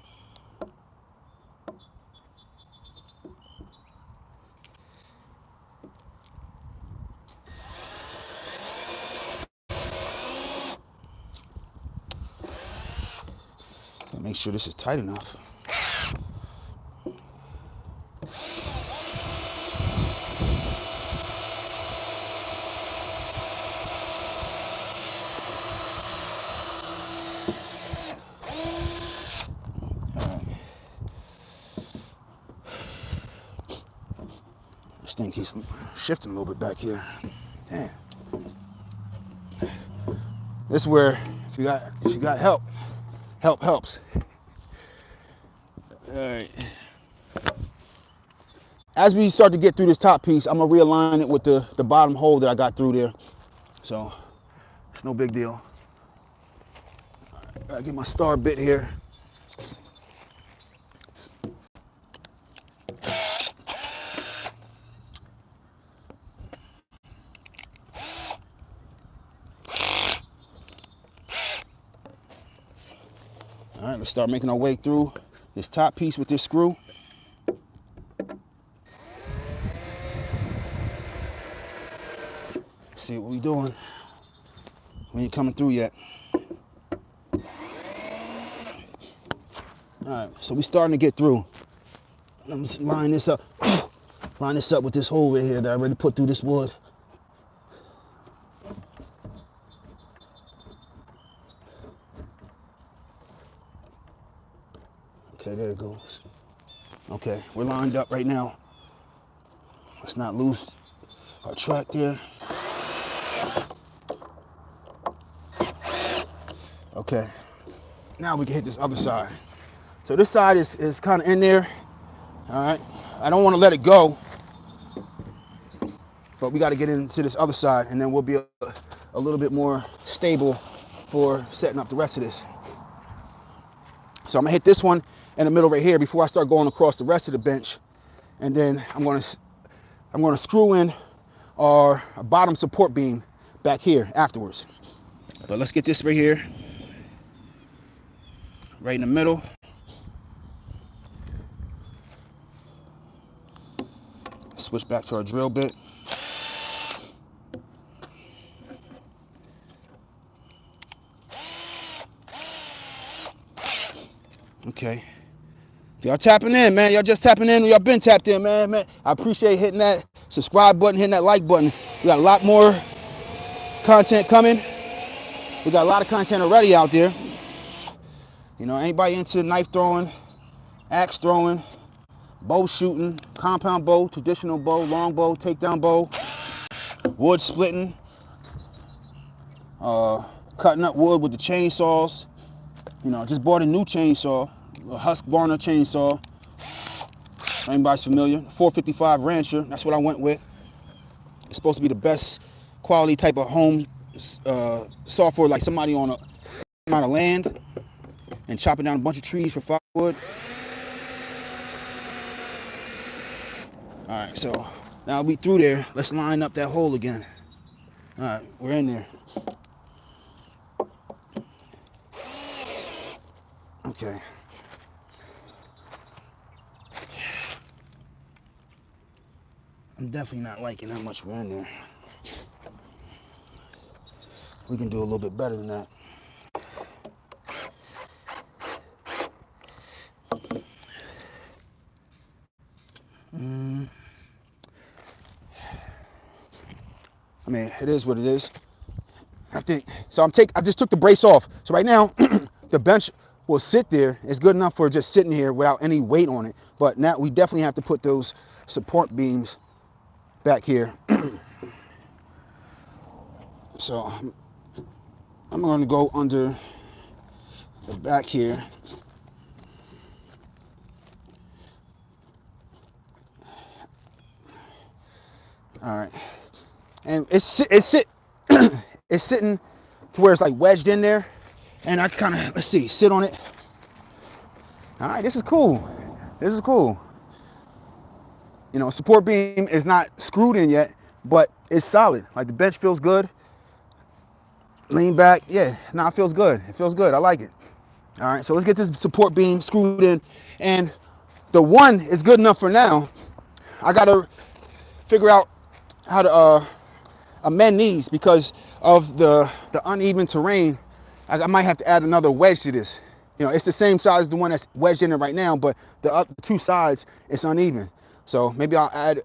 Make sure this is tight enough. This thing keeps shifting a little bit back here. Damn. This is where if you got help helps. All right. As we start to get through this top piece, I'm gonna realign it with the bottom hole that I got through there. So it's no big deal. All right, gotta get my star bit here. All right, let's start making our way through this top piece with this screw. See what we doing. We ain't coming through yet. All right, so we starting to get through. Let me line this up. Line this up with this hole right here that I already put through this wood. Okay, there it goes. Okay, we're lined up right now. Let's not lose our track there. Okay, now we can hit this other side. So this side is kind of in there. All right, I don't want to let it go, but we got to get into this other side, and then we'll be a little bit more stable for setting up the rest of this. So I'm gonna hit this one in the middle right here before I start going across the rest of the bench, and then I'm gonna screw in our bottom support beam back here afterwards. But let's get this right here, right in the middle. Switch back to our drill bit. Okay. Y'all tapping in, man. Y'all just tapping in. Y'all been tapped in, man. I appreciate hitting that subscribe button, hitting that like button. We got a lot more content coming. We got a lot of content already out there. You know, anybody into knife throwing, axe throwing, bow shooting, compound bow, traditional bow, long bow, takedown bow, wood splitting, cutting up wood with the chainsaws. You know, just bought a new chainsaw, a Husqvarna chainsaw. Anybody's familiar? 455 Rancher. That's what I went with. It's supposed to be the best quality type of home software, like somebody on a amount of land and chopping down a bunch of trees for firewood. All right, so now we through there. Let's line up that hole again. All right, we're in there. Okay. I'm definitely not liking how much we're in there. We can do a little bit better than that. I mean, it is what it is. I think so. I just took the brace off. So right now, the bench will sit there. It's good enough for just sitting here without any weight on it. But now we definitely have to put those support beams back here. So I'm going to go under the back here. All right, and it's sitting to where it's like wedged in there, and I kind of, let's see, sit on it. All right, this is cool. This is cool. You know, support beam is not screwed in yet, but it's solid. Like the bench feels good. Lean back, yeah, nah, it feels good. It feels good. I like it. All right, so let's get this support beam screwed in, and the one is good enough for now. I gotta figure out how to amend these because of the uneven terrain. I might have to add another wedge to this. You know, it's the same size as the one that's wedged in it right now, but the two sides, it's uneven. So maybe I'll add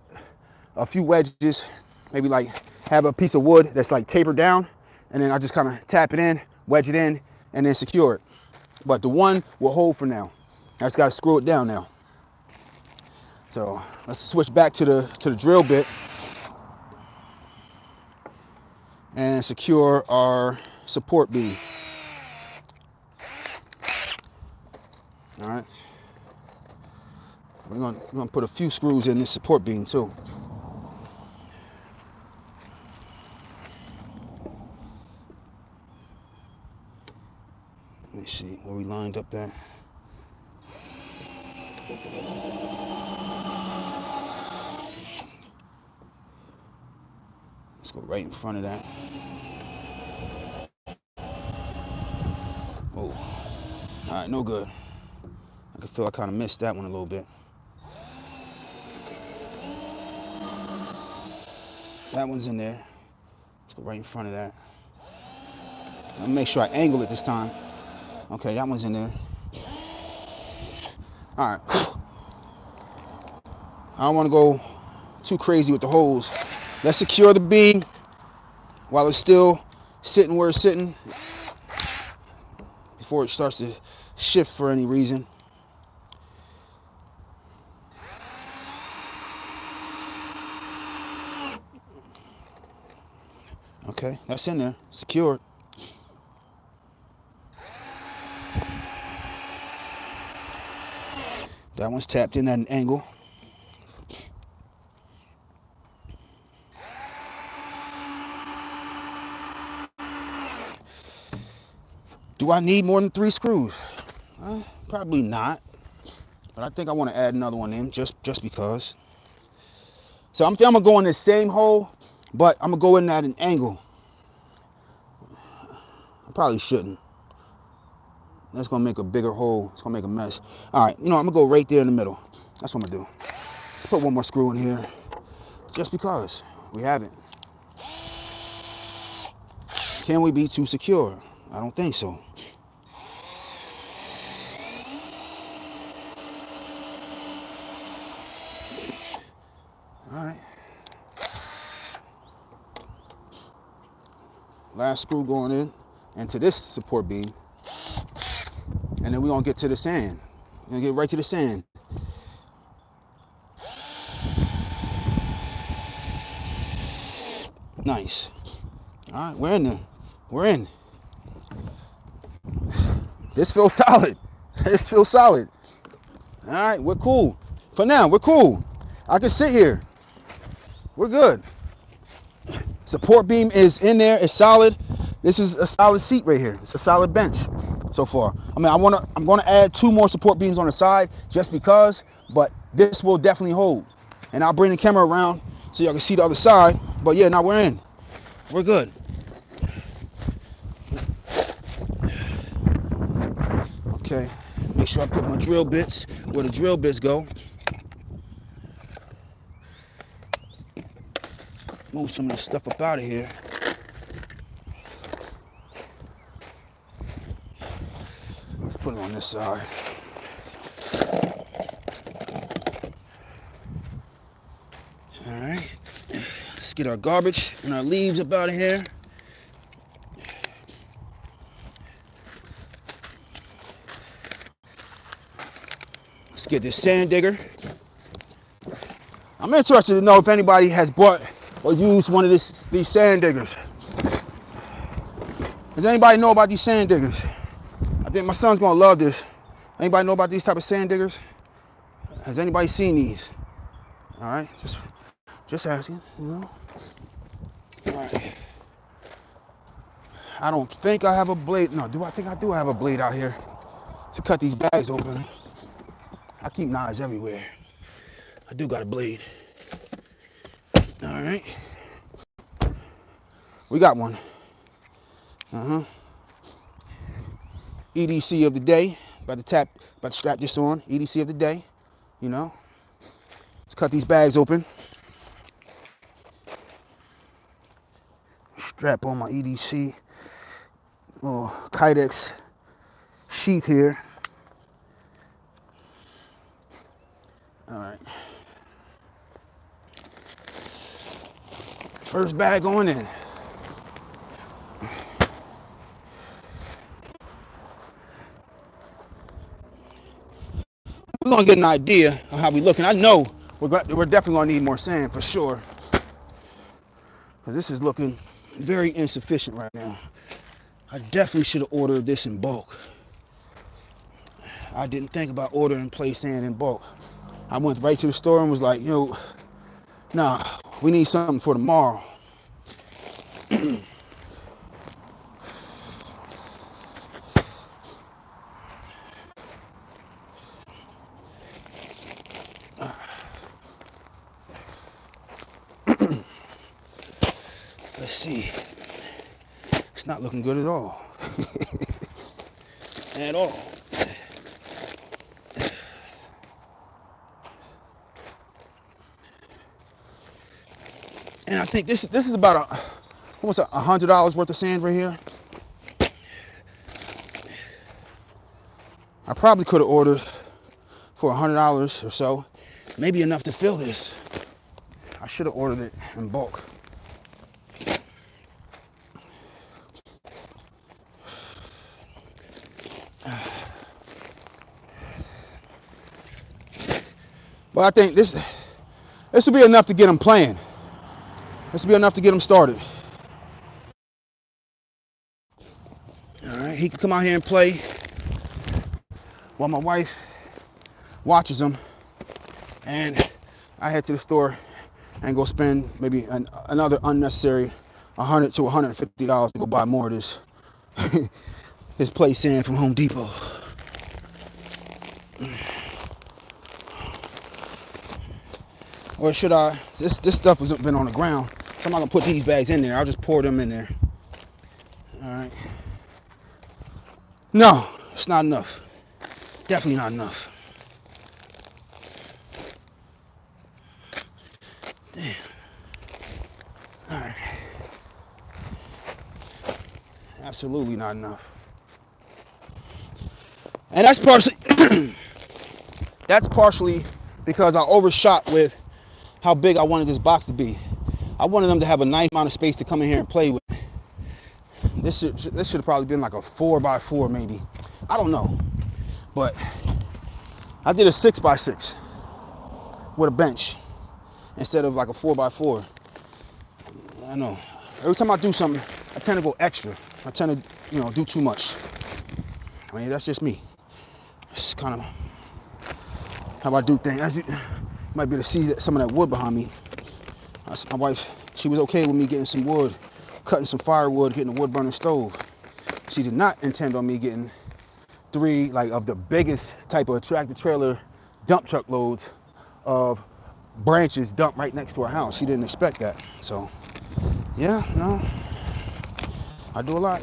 a few wedges, maybe like have a piece of wood that's like tapered down, and then I'll just kind of tap it in, wedge it in, and then secure it. But the one will hold for now. I just got to screw it down now. So let's switch back to the drill bit and secure our support beam. All right. We're gonna put a few screws in this support beam too. Let me see where we lined up at. Let's go right in front of that. Oh, all right, no good. I can feel I kind of missed that one a little bit. That one's in there. Let's go right in front of that. I'll make sure I angle it this time. Okay, that one's in there. All right. I don't want to go too crazy with the holes. Let's secure the beam while it's still sitting where it's sitting before it starts to shift for any reason. Okay, that's in there, secured. That one's tapped in at an angle. Do I need more than 3 screws? Probably not, but I think I want to add another one in just because. So I'm gonna go in the same hole, but I'm gonna go in at an angle. I probably shouldn't. That's gonna make a bigger hole. It's gonna make a mess. All right, I'm gonna go right there in the middle. That's what I'm gonna do. Let's put one more screw in here, just because we haven't. Can we be too secure? I don't think so. All right. Last screw going in into this support beam, and then we're gonna get to the sand. We're gonna get right to the sand. Nice. All right, we're in there. We're in. This feels solid. This feels solid. All right, we're cool. For now, we're cool. I can sit here. We're good. Support beam is in there. It's solid. This is a solid seat right here. It's a solid bench so far. I mean, I'm gonna add 2 more support beams on the side just because, but this will definitely hold. And I'll bring the camera around so y'all can see the other side. But yeah, now we're in. We're good. Okay. Make sure I put my drill bits where the drill bits go. Move some of this stuff up out of here. Let's put it on this side. All right. Let's get our garbage and our leaves up out of here. Let's get this sand digger. I'm interested to know if anybody has bought or used one of these sand diggers. Does anybody know about these sand diggers? I think my son's gonna love this. Anybody know about these type of sand diggers? Has anybody seen these? All right, just asking, All right. I don't think I have a blade. No, I think I do have a blade out here to cut these bags open. I keep knives everywhere. I do got a blade. All right. We got one. EDC of the day. About to strap this on. EDC of the day. Let's cut these bags open. Strap on my EDC. Little Kydex sheath here. All right. First bag going in. We're gonna get an idea of how we looking. I know we're definitely gonna need more sand for sure, because this is looking very insufficient right now. I definitely should have ordered this in bulk. I didn't think about ordering play sand in bulk. I went right to the store and was like, nah, we need something for tomorrow. Let's see. It's not looking good at all. At all. And I think this is about almost $100 worth of sand right here. I probably could have ordered for $100 or so, maybe enough to fill this. I should have ordered it in bulk. But I think this will be enough to get them playing. This will be enough to get them started. All right, he can come out here and play while my wife watches him, and I head to the store and go spend maybe another unnecessary $100 to $150 to go buy more of this his play sand from Home Depot. Or should I? This stuff has been on the ground, so I'm not gonna put these bags in there. I'll just pour them in there. All right. No, it's not enough. Definitely not enough. Damn. All right. Absolutely not enough. And that's partially because I overshot with how big I wanted this box to be. I wanted them to have a nice amount of space to come in here and play with. This should have probably been like a 4x4 maybe. I don't know. But I did a 6x6 with a bench instead of like a 4x4. I know. Every time I do something, I tend to go extra. I tend to, do too much. I mean, that's just me. It's kind of how I do things. As you might be able to see some of that wood behind me. My wife, she was okay with me getting some wood, cutting some firewood, getting a wood burning stove. She did not intend on me getting 3 of the biggest type of tractor trailer dump truck loads of branches dumped right next to our house. She didn't expect that. So yeah, no, I do a lot,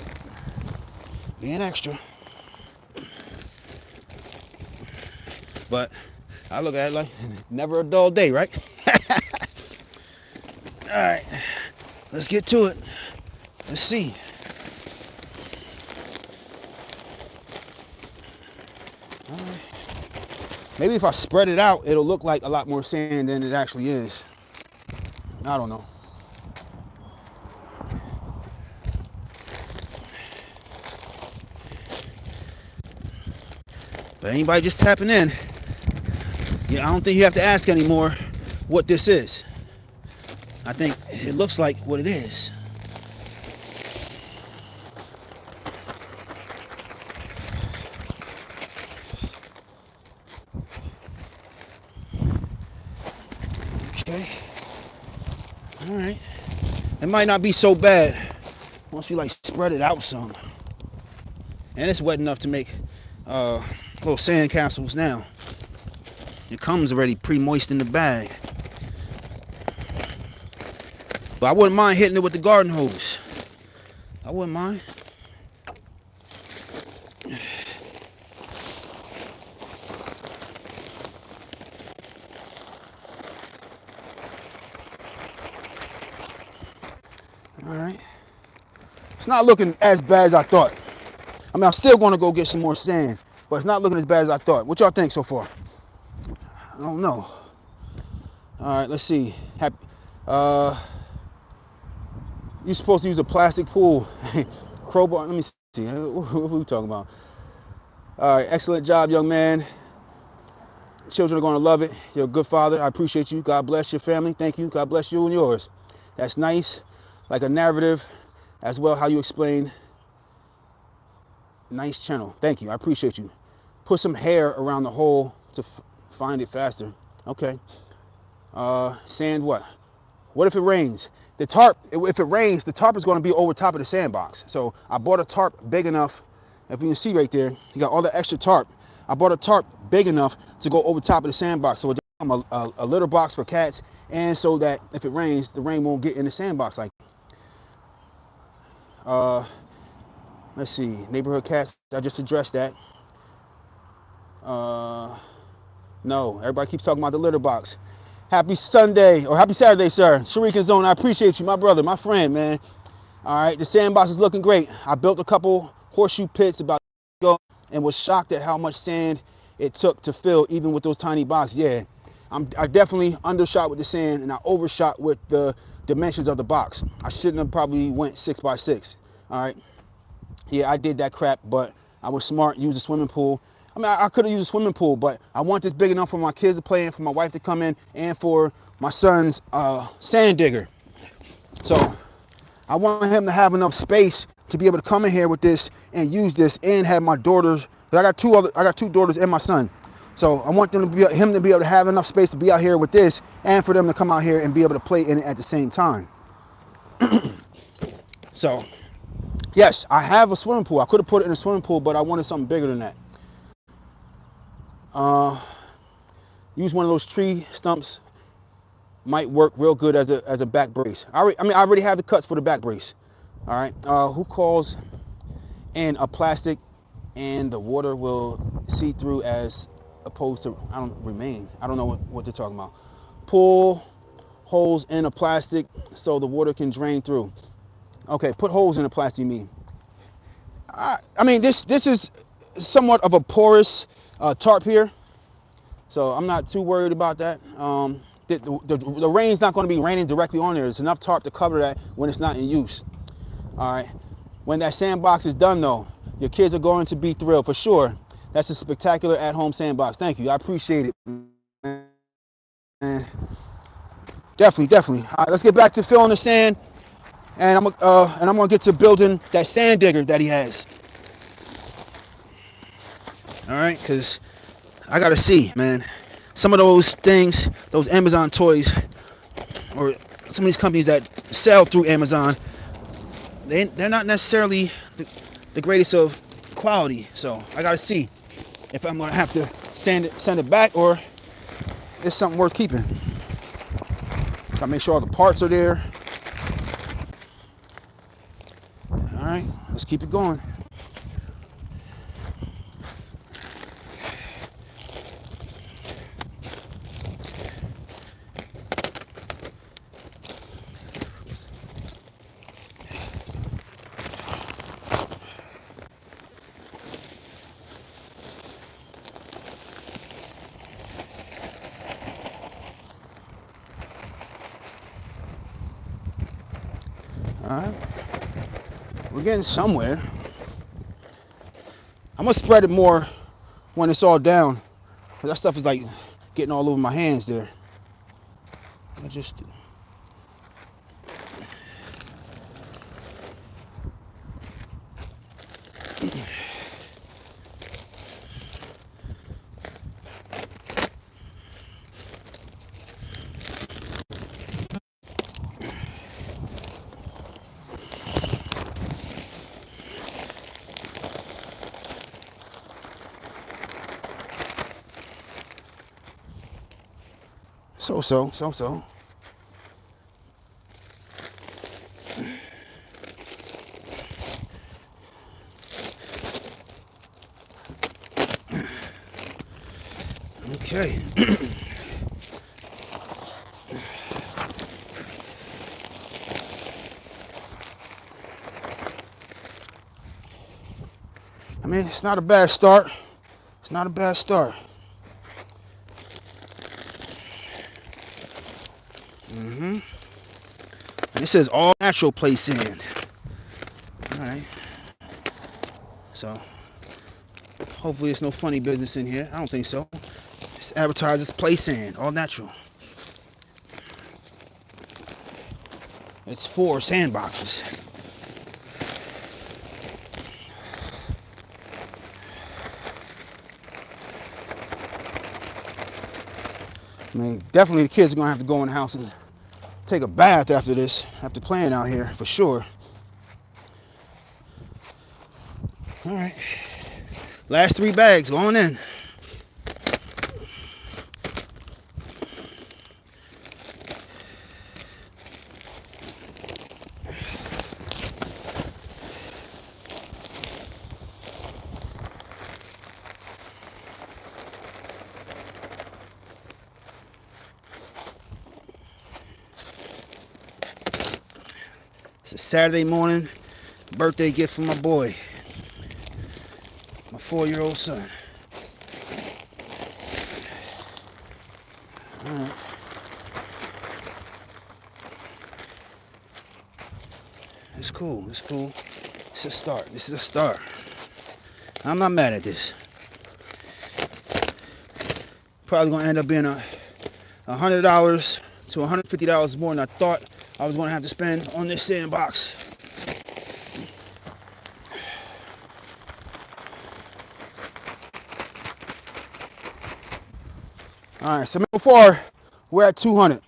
being extra. But I look at it like never a dull day, right? All right, let's get to it. Let's see. All right. Maybe if I spread it out, it'll look like a lot more sand than it actually is. I don't know. But anybody just tapping in, I don't think you have to ask anymore what this is. I think it looks like what it is. Okay. All right. It might not be so bad once you spread it out some. And it's wet enough to make little sand castles now. It comes already pre-moist in the bag. But I wouldn't mind hitting it with the garden hose. I wouldn't mind. All right. It's not looking as bad as I thought. I mean, I'm still going to go get some more sand, but it's not looking as bad as I thought. What y'all think so far? I don't know. All right, let's see. You're supposed to use a plastic pool. Crowbar, let me see. What are we talking about? All right, excellent job, young man. Children are going to love it. You're a good father. I appreciate you. God bless your family. Thank you. God bless you and yours. That's nice. Like a narrative as well, how you explain. Nice channel. Thank you. I appreciate you. Put some hair around the hole to find it faster. Okay. Sand what? What if it rains? The tarp, if it rains, the tarp is going to be over top of the sandbox. So I bought a tarp big enough. If you can see right there, you got all the extra tarp. I bought a tarp big enough to go over top of the sandbox. So it's a litter box for cats. And so that if it rains, the rain won't get in the sandbox. Let's see, neighborhood cats, I just addressed that. No, everybody keeps talking about the litter box. Happy Sunday, or happy Saturday, sir. Sharika Zone, I appreciate you, my brother, my friend, man. All right, the sandbox is looking great. I built a couple horseshoe pits about a year ago and was shocked at how much sand it took to fill, even with those tiny boxes. Yeah, I definitely undershot with the sand and I overshot with the dimensions of the box. I shouldn't have probably went 6x6. All right. Yeah, I did that crap, but I was smart, used a swimming pool. I mean, I could have used a swimming pool, but I want this big enough for my kids to play in, for my wife to come in, and for my son's sand digger. So I want him to have enough space to be able to come in here with this and use this and have my daughters. I got two daughters and my son. So I want him to be able to have enough space to be out here with this, and for them to come out here and be able to play in it at the same time. So, yes, I have a swimming pool. I could have put it in a swimming pool, but I wanted something bigger than that. Use one of those tree stumps. Might work real good as a back brace. I already have the cuts for the back brace. All right. Who calls in a plastic and the water will see through as opposed to remain? I don't know what they're talking about. Pull holes in a plastic so the water can drain through. Okay, put holes in the plastic, you mean? I mean, this is somewhat of a porous tarp here, so I'm not too worried about that. The rain's not going to be raining directly on there. There's enough tarp to cover that when it's not in use. All right. When that sandbox is done, though, your kids are going to be thrilled for sure. That's a spectacular at-home sandbox. Thank you. I appreciate it. Definitely. All right, let's get back to filling the sand, and I'm gonna get to building that sand digger that he has. All right, because I gotta see, man. Some of those things, those Amazon toys, or some of these companies that sell through Amazon, they're not necessarily the greatest of quality. So I gotta see if I'm gonna have to send it back, or it's something worth keeping. Gotta make sure all the parts are there. All right, let's keep it going. All right, we're getting somewhere. I'm gonna spread it more when it's all down, because that stuff is like getting all over my hands there. I just so. Okay. I mean, it's not a bad start. It's not a bad start. And it says all natural play sand. All right. So hopefully there's no funny business in here. I don't think so. It's advertised as play sand, all natural. It's 4 sandboxes. I mean, definitely the kids are gonna have to go in the house and take a bath after this, after playing out here, for sure. All right, last 3 bags going in. It's a Saturday morning birthday gift for my boy, my 4-year-old son. All right. It's cool. It's cool. It's a start. This is a start. I'm not mad at this. Probably gonna end up being $100 to $150 more than I thought I was gonna have to spend on this sandbox. All right, so far we're at 200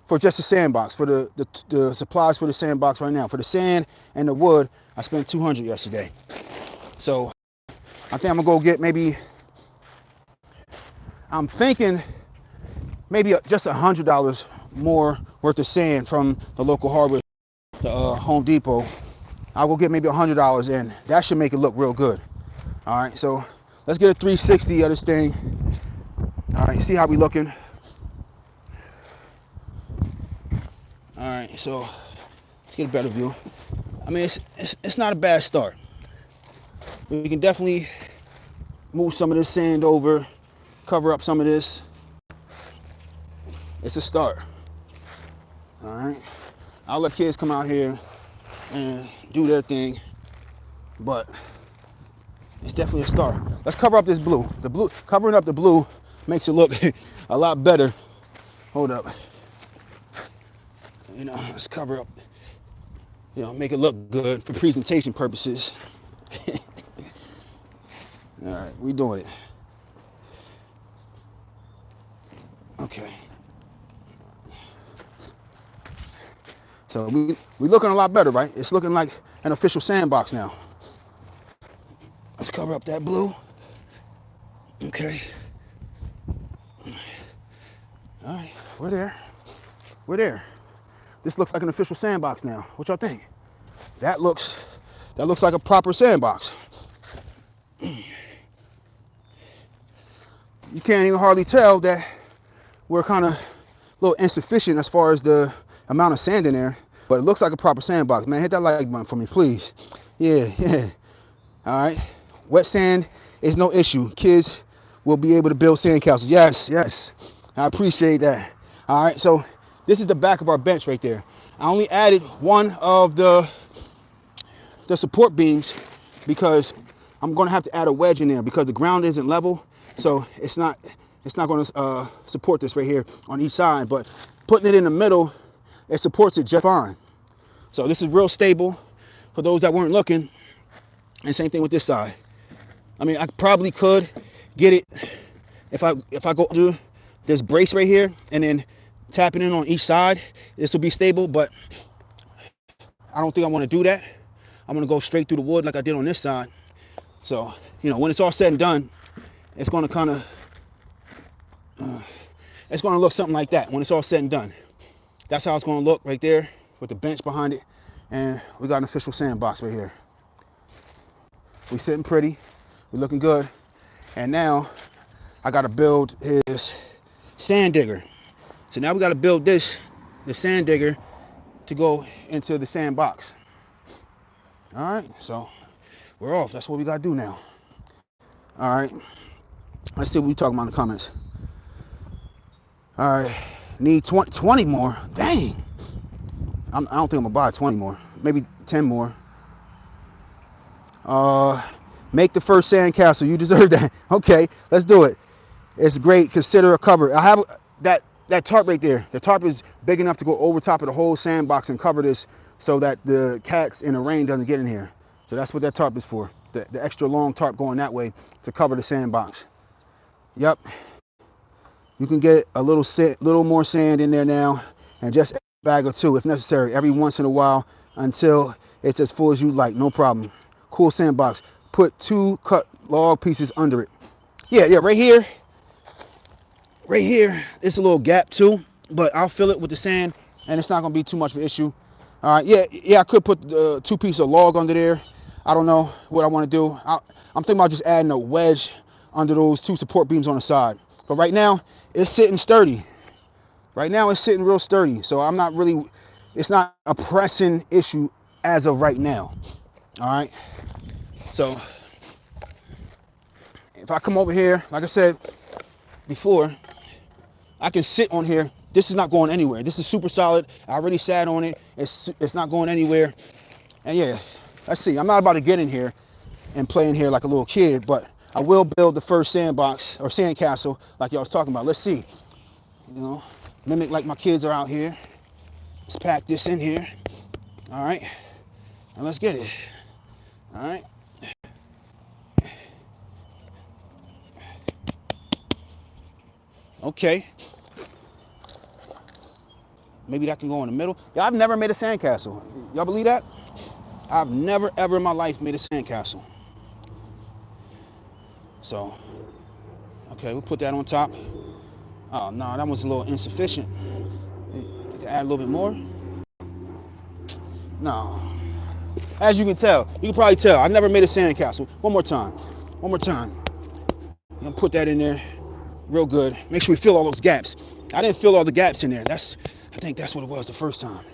for just the sandbox, for the supplies for the sandbox right now. For the sand and the wood, I spent 200 yesterday. So I think I'm gonna go get maybe, I'm thinking maybe just $100 more worth of sand from the local hardware, the Home Depot. I'll go get maybe $100 in. That should make it look real good. All right, so let's get a 360 of this thing. All right, see how we looking. All right, so let's get a better view. I mean, it's not a bad start. We can definitely move some of this sand over, cover up some of this. It's a start. All right, I'll let kids come out here and do their thing, but it's definitely a start. Let's cover up this blue. The blue, covering up the blue makes it look a lot better. Hold up. You know, let's cover up, you know, make it look good for presentation purposes. All right, we doing it. Okay. So we looking a lot better, right? It's looking like an official sandbox now. Let's cover up that blue. Okay. All right, we're there. We're there. This looks like an official sandbox now. What y'all think? That looks like a proper sandbox. You can't even hardly tell that we're kind of a little insufficient as far as the amount of sand in there, but it looks like a proper sandbox. Man, hit that like button for me, please. Yeah. All right. Wet sand is no issue. Kids will be able to build sandcastles. Yes. I appreciate that. All right. So this is the back of our bench right there. I only added one of the support beams because I'm going to have to add a wedge in there because the ground isn't level. So it's not going to support this right here on each side, but putting it in the middle, it supports it just fine. So this is real stable for those that weren't looking. And same thing with this side. I mean, I probably could get it if I go through this brace right here and then tapping in on each side. This will be stable, but I don't think I want to do that. I'm going to go straight through the wood like I did on this side. So, you know, when it's all said and done, it's going to kind of, it's going to look something like that when it's all said and done. That's how it's going to look right there with the bench behind it. And we got an official sandbox right here. We sitting pretty. We looking good. And now I got to build his sand digger. So now we got to build the sand digger to go into the sandbox. All right, so we're off. That's what we got to do now. All right, let's see what we talking about in the comments. All right, need 20 more. Dang. I don't think I'm gonna buy 20 more. Maybe 10 more. Make the first sandcastle. You deserve that. Okay, let's do it. It's great. Consider a cover. I have that tarp right there. The tarp is big enough to go over top of the whole sandbox and cover this so that the cats and the rain doesn't get in here. So that's what that tarp is for. The extra long tarp going that way to cover the sandbox. Yep. You can get a little more sand in there now and just a bag or two if necessary every once in a while until it's as full as you like. No problem. Cool sandbox. Put 2 cut log pieces under it. Yeah, right here. Right here, it's a little gap too, but I'll fill it with the sand and it's not gonna be too much of an issue. All right, yeah, I could put 2 pieces of log under there. I don't know what I want to do. I'm thinking about just adding a wedge under those 2 support beams on the side. But right now, it's sitting sturdy. Right now, it's sitting real sturdy. So I'm not really, it's not a pressing issue as of right now. All right. So if I come over here, like I said before, I can sit on here. This is not going anywhere. This is super solid. I already sat on it. It's not going anywhere. And yeah, let's see. I'm not about to get in here and play in here like a little kid, but I will build the first sandbox or sandcastle like y'all was talking about. Let's see. You know, mimic like my kids are out here. Let's pack this in here. All right. And let's get it. All right. Okay. Maybe that can go in the middle. Yeah, I've never made a sandcastle. Y'all believe that? I've never ever in my life made a sandcastle. So, okay, we'll put that on top. Oh no, that was a little insufficient. You can add a little bit more. No. As you can tell, you can probably tell, I never made a sandcastle. One more time. One more time. I'm gonna put that in there real good. Make sure we fill all those gaps. I didn't fill all the gaps in there. I think that's what it was the first time.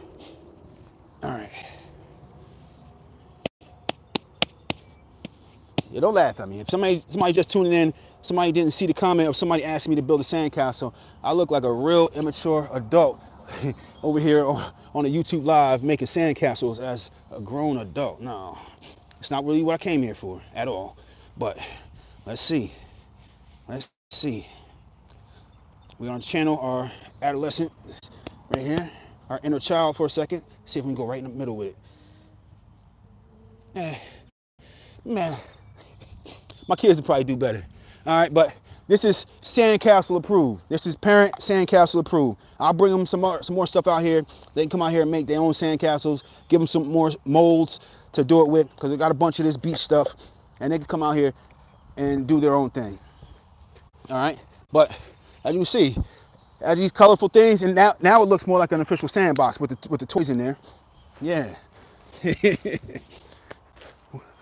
All right. Yeah, don't laugh at me. If somebody just tuning in, somebody didn't see the comment, or somebody asked me to build a sandcastle, I look like a real immature adult over here on a YouTube live making sandcastles as a grown adult. No, it's not really what I came here for at all. But let's see. Let's see. We're on the channel, our adolescent right here, our inner child for a second. See if we can go right in the middle with it. Man, my kids would probably do better. All right, but this is sandcastle approved. This is parent sandcastle approved. I'll bring them some more stuff out here. They can come out here and make their own sandcastles. Give them some more molds to do it with, because they got a bunch of this beach stuff, and they can come out here and do their own thing. All right, but as you see, as these colorful things, and now it looks more like an official sandbox with the toys in there. Yeah.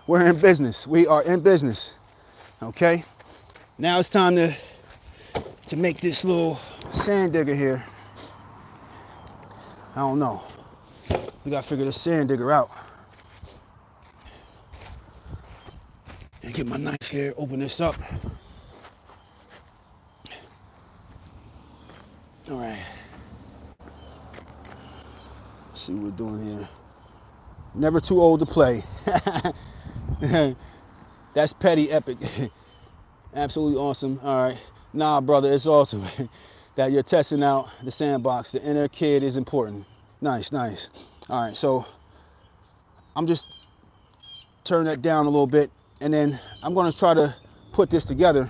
We're in business. We are in business. Okay. Now it's time to make this little sand digger here. I don't know. We gotta figure this sand digger out. And get my knife here, open this up. All right. Let's see what we're doing here. Never too old to play. That's petty epic. Absolutely awesome. All right. Nah, brother, it's awesome that you're testing out the sandbox. The inner kid is important. Nice, nice. All right, so I'm just turning that down a little bit, and then I'm going to try to put this together.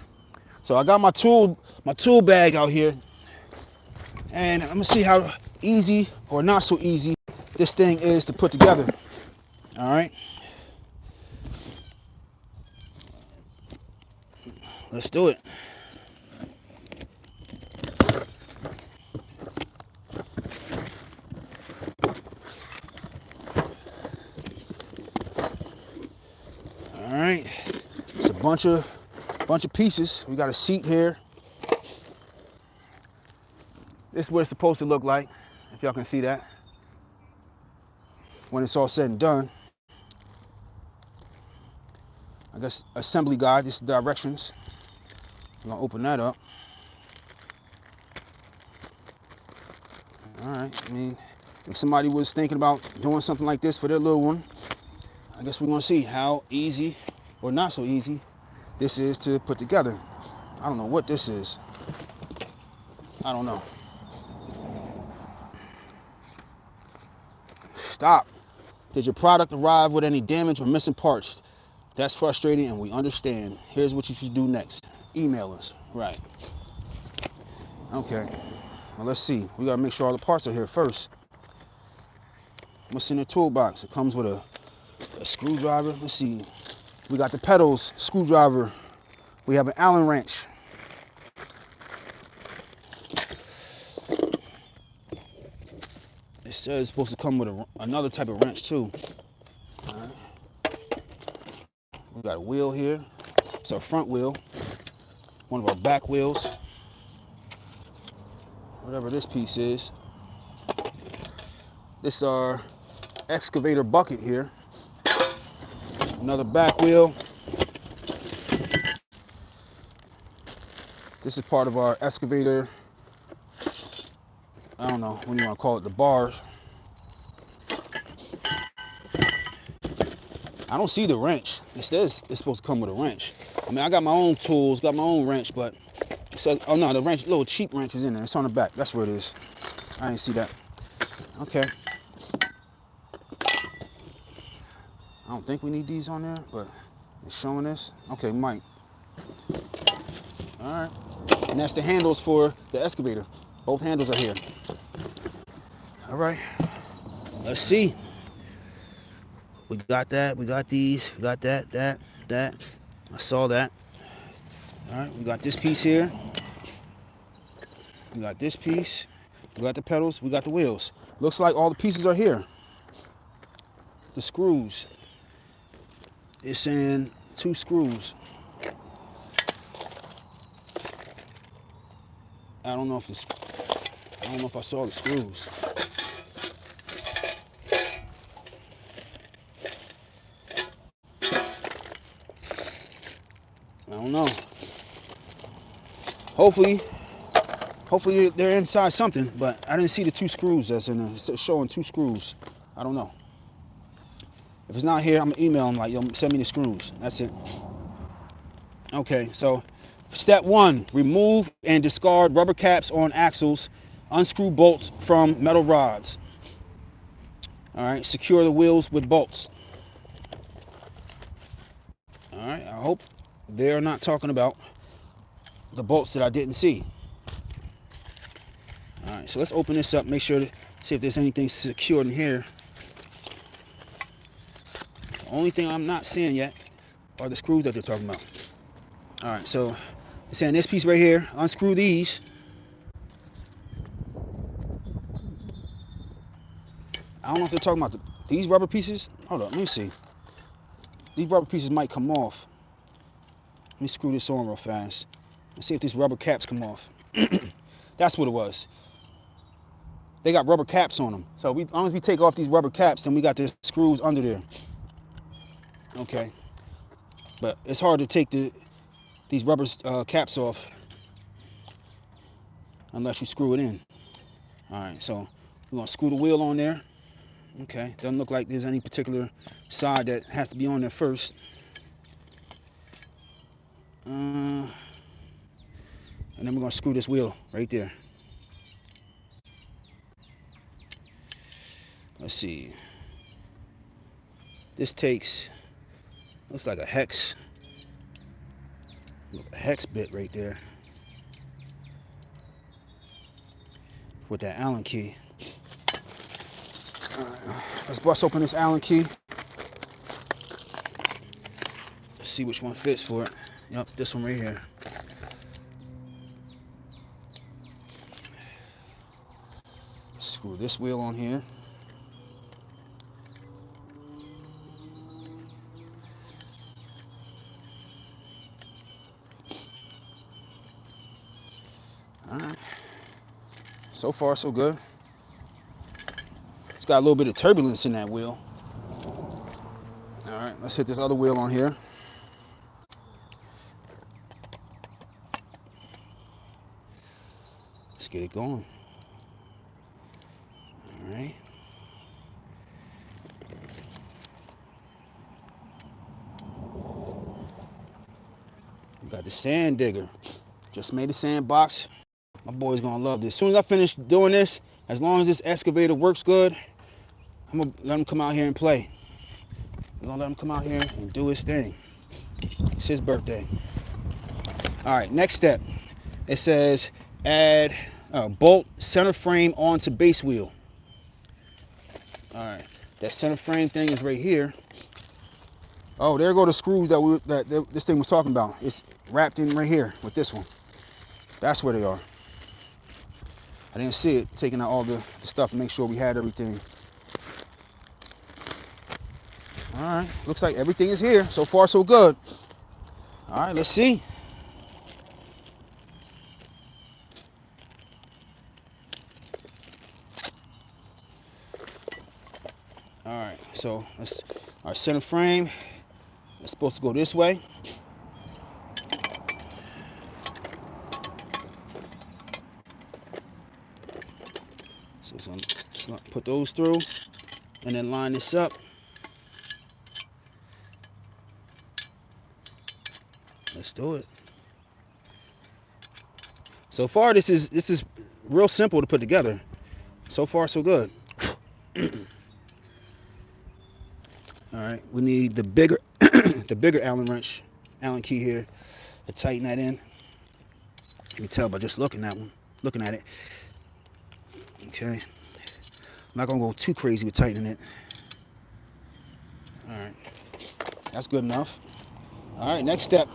So I got my tool bag out here, and I'm going to see how easy or not so easy this thing is to put together. All right. Let's do it. All right. It's a bunch of pieces. We got a seat here. This is what it's supposed to look like, if y'all can see that, when it's all said and done. I guess assembly guide, this is directions. I'm gonna open that up. All right, I mean, if somebody was thinking about doing something like this for their little one, I guess we're gonna see how easy or not so easy this is to put together. I don't know what this is. I don't know. Stop. Did your product arrive with any damage or missing parts? That's frustrating, and we understand. Here's what you should do next. Email us. Right. Okay. Well, let's see. We gotta make sure all the parts are here first. What's in the toolbox? It comes with a screwdriver. Let's see. We got the pedals, screwdriver. We have an Allen wrench. It says it's supposed to come with another type of wrench too. All right. We got a wheel here. It's our front wheel. One of our back wheels. Whatever this piece is. This is our excavator bucket here. Another back wheel. This is part of our excavator. I don't know what you want to call it, the bars. I don't see the wrench. It says it's supposed to come with a wrench. I mean, I got my own tools, got my own wrench, but it says, oh no, the wrench, little cheap wrench is in there. It's on the back. That's where it is. I didn't see that. Okay. I don't think we need these on there, but it's showing this. Okay, might. All right. And that's the handles for the excavator. Both handles are here. All right, let's see. We got that, we got these, we got that. I saw that. All right, we got this piece here. We got this piece. We got the pedals, we got the wheels. Looks like all the pieces are here. The screws. It's saying 2 screws. I don't know if I saw the screws. I don't know. Hopefully they're inside something, but I didn't see the 2 screws that's in there. It's showing 2 screws. I don't know. If it's not here, I'm gonna email them like, yo, send me the screws. That's it. Okay, so step 1, remove and discard rubber caps on axles. Unscrew bolts from metal rods. All right, secure the wheels with bolts. All right, I hope they're not talking about the bolts that I didn't see. All right, so let's open this up, make sure to see if there's anything secured in here. The only thing I'm not seeing yet are the screws that they're talking about. All right, so it's saying this piece right here, unscrew these. I don't know if they're talking about these rubber pieces. Hold on, let me see. These rubber pieces might come off. Let me screw this on real fast and see if these rubber caps come off. That's what it was. They got rubber caps on them. So as long as we take off these rubber caps, then we got the screws under there. Okay. But it's hard to take these rubber caps off unless you screw it in. All right, so we're gonna screw the wheel on there. Okay, doesn't look like there's any particular side that has to be on there first. And then we're gonna screw this wheel right there. Let's see. This looks like a hex bit right there with that Allen key. All right, let's bust open this Allen key. See which one fits for it. Yep, this one right here. Screw this wheel on here. Alright. So far, so good. It's got a little bit of turbulence in that wheel. Alright, let's hit this other wheel on here. Let's get it going. Alright. We got the sand digger. Just made a sandbox. My boy's gonna love this. As soon as I finish doing this, as long as this excavator works good, I'm gonna let him come out here and play. I'm gonna let him come out here and do his thing. It's his birthday. All right, next step. It says add bolt center frame onto base wheel. All right, that center frame thing is right here. Oh, there go the screws that this thing was talking about. It's wrapped in right here with this one. That's where they are. I didn't see it, taking out all the stuff to make sure we had everything. All right, looks like everything is here. So far, so good. All right, let's see. All right, so our center frame is supposed to go this way. So let's put those through and then line this up. Let's do it. So far, this is real simple to put together. So far, so good. All right, we need the bigger the bigger Allen wrench, Allen key here to tighten that in. You can tell by just looking at it. Okay. I'm not gonna go too crazy with tightening it. All right. That's good enough. All right, next step.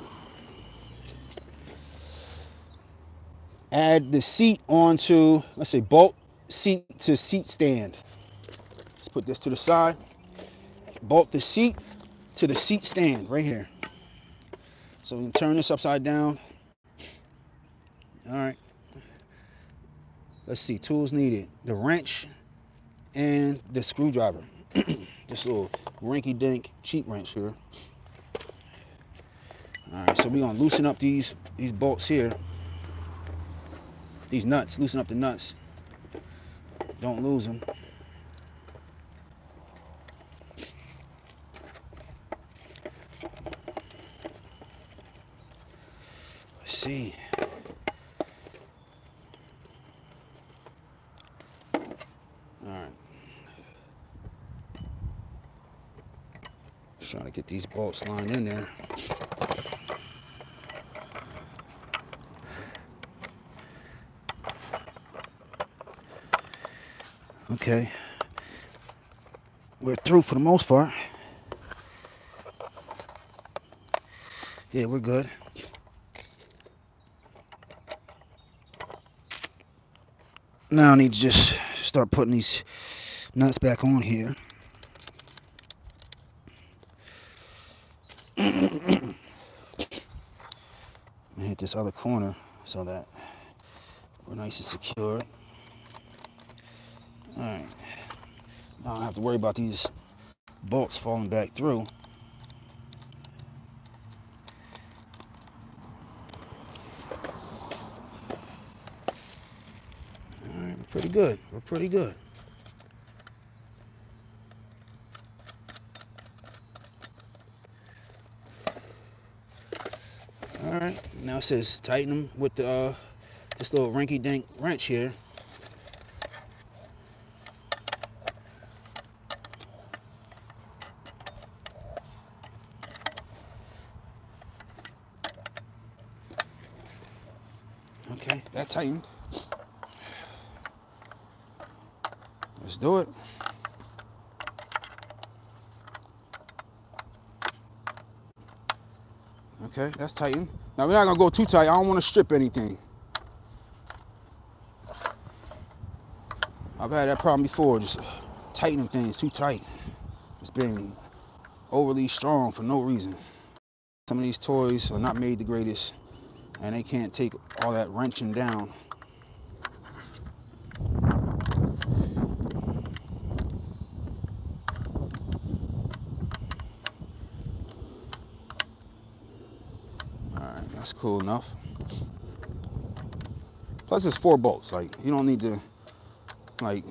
Add the seat onto, let's say, bolt seat to seat stand. Let's put this to the side. Bolt the seat to the seat stand right here. So we can turn this upside down. All right. Let's see, tools needed. The wrench and the screwdriver. This little rinky-dink cheap wrench here. All right, so we're gonna loosen up these bolts here. These nuts, loosen up the nuts. Don't lose them. Let's see. All right. Just trying to get these bolts lined in there. Okay. We're through for the most part. Yeah, we're good. Now I need to just start putting these nuts back on here. Hit this other corner so that we're nice and secure. Alright. Now I don't have to worry about these bolts falling back through. Alright, we're pretty good. We're pretty good. Alright, now it says tighten them with the this little rinky-dink wrench here. Okay, that tightened. Let's do it. Okay, that's tightened. Now we're not gonna go too tight. I don't want to strip anything. I've had that problem before, just tightening things too tight. It's been overly strong for no reason. Some of these toys are not made the greatest, and they can't take all that wrenching down. Alright, that's cool enough. Plus it's 4 bolts. Like, you don't need to like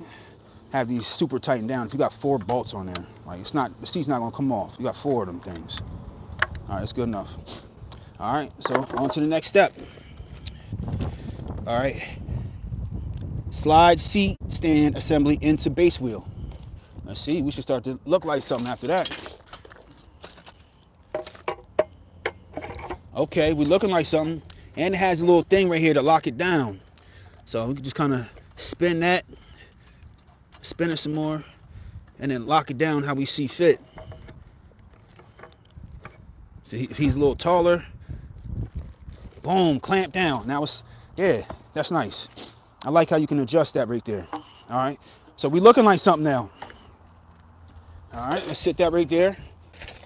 have these super tightened down if you got 4 bolts on there. Like, it's not, the seat's not gonna come off. You got 4 of them things. Alright, that's good enough. Alright, so on to the next step. Alright. Slide seat stand assembly into base wheel. Let's see, we should start to look like something after that. Okay, we're looking like something. And it has a little thing right here to lock it down. So we can just kind of spin that, spin it some more, and then lock it down how we see fit. If he's a little taller, boom, clamp down. Now it's, yeah, that's nice. I like how you can adjust that right there. All right, so we're looking like something now. All right, let's sit that right there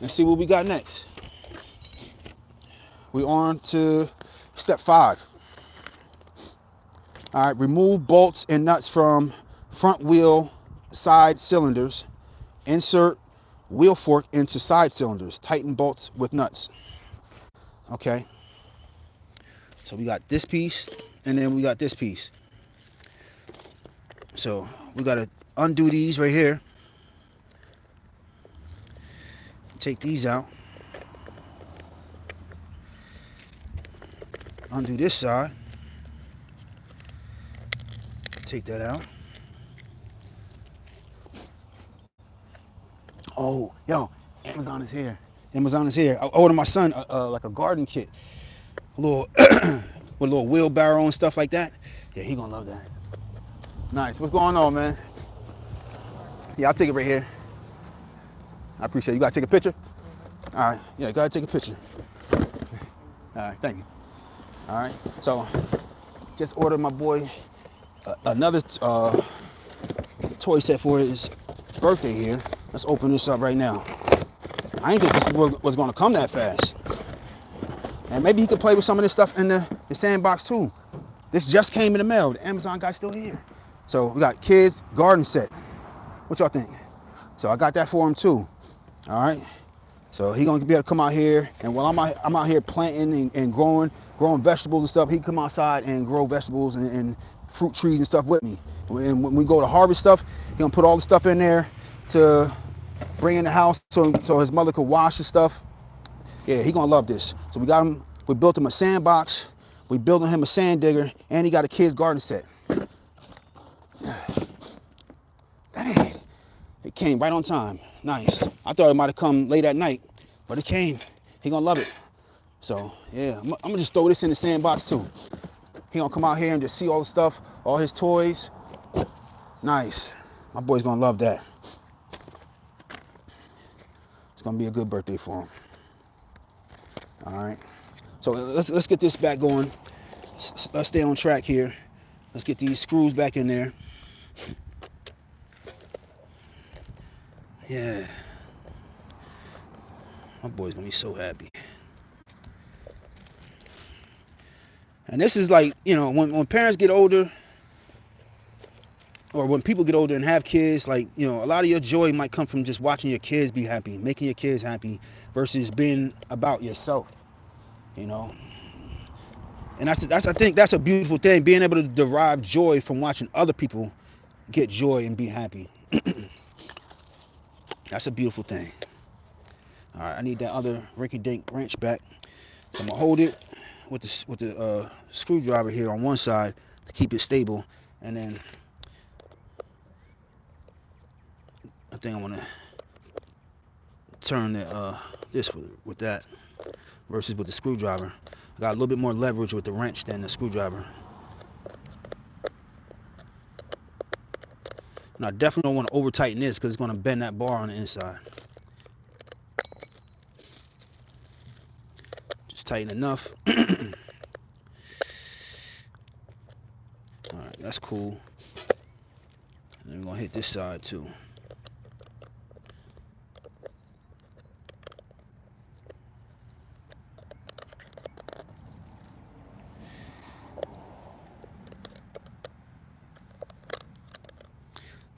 and see what we got next. We're on to step 5. All right, remove bolts and nuts from front wheel side cylinders. Insert wheel fork into side cylinders. Tighten bolts with nuts. Okay. So we got this piece, and then we got this piece. So we got to undo these right here. Take these out. Undo this side. Take that out. Oh, yo, Amazon is here. Amazon is here. I ordered my son like a garden kit. A little with a little wheelbarrow and stuff like that. Yeah, he gonna love that. Nice. What's going on, man? Yeah, I'll take it right here. I appreciate it. You gotta take a picture? All right. Yeah, go ahead, take a picture. All right, thank you. All right. So, just ordered my boy another toy set for his birthday here. Let's open this up right now. I ain't think this was gonna come that fast. And maybe he could play with some of this stuff in the Sandbox too. This just came in the mail. The Amazon guy's still here. So we got kids garden set. What y'all think? So I got that for him too. All right. So he gonna be able to come out here, and while I'm out here planting and growing vegetables and stuff, he can come outside and grow vegetables and fruit trees and stuff with me. And when we go to harvest stuff, he gonna put all the stuff in there to bring in the house so his mother could wash the stuff. Yeah, he gonna love this. So we built him a sandbox, we built him a sand digger, and he got a kid's garden set. Dang, it came right on time. Nice. I thought it might have come late at night, but it came. He gonna love it. So yeah, I'm gonna just throw this in the sandbox too. He gonna come out here and just see all the stuff, all his toys. Nice. My boy's gonna love that. It's gonna be a good birthday for him. All right. So let's get this back going. Let's stay on track here. Let's get these screws back in there. Yeah. My boy's gonna be so happy. And this is like, you know, when parents get older, or when people get older and have kids, like, you know, a lot of your joy might come from just watching your kids be happy, making your kids happy, versus being about yourself, you know. And I think that's a beautiful thing, being able to derive joy from watching other people get joy and be happy. That's a beautiful thing. All right, I need that other rinky-dink wrench back. So I'm gonna hold it with the screwdriver here on one side to keep it stable, and then I think I want to turn this with that versus with the screwdriver. I got a little bit more leverage with the wrench than the screwdriver. And I definitely don't want to over tighten this because it's going to bend that bar on the inside. Just tighten enough. All right, that's cool. And then we're going to hit this side too.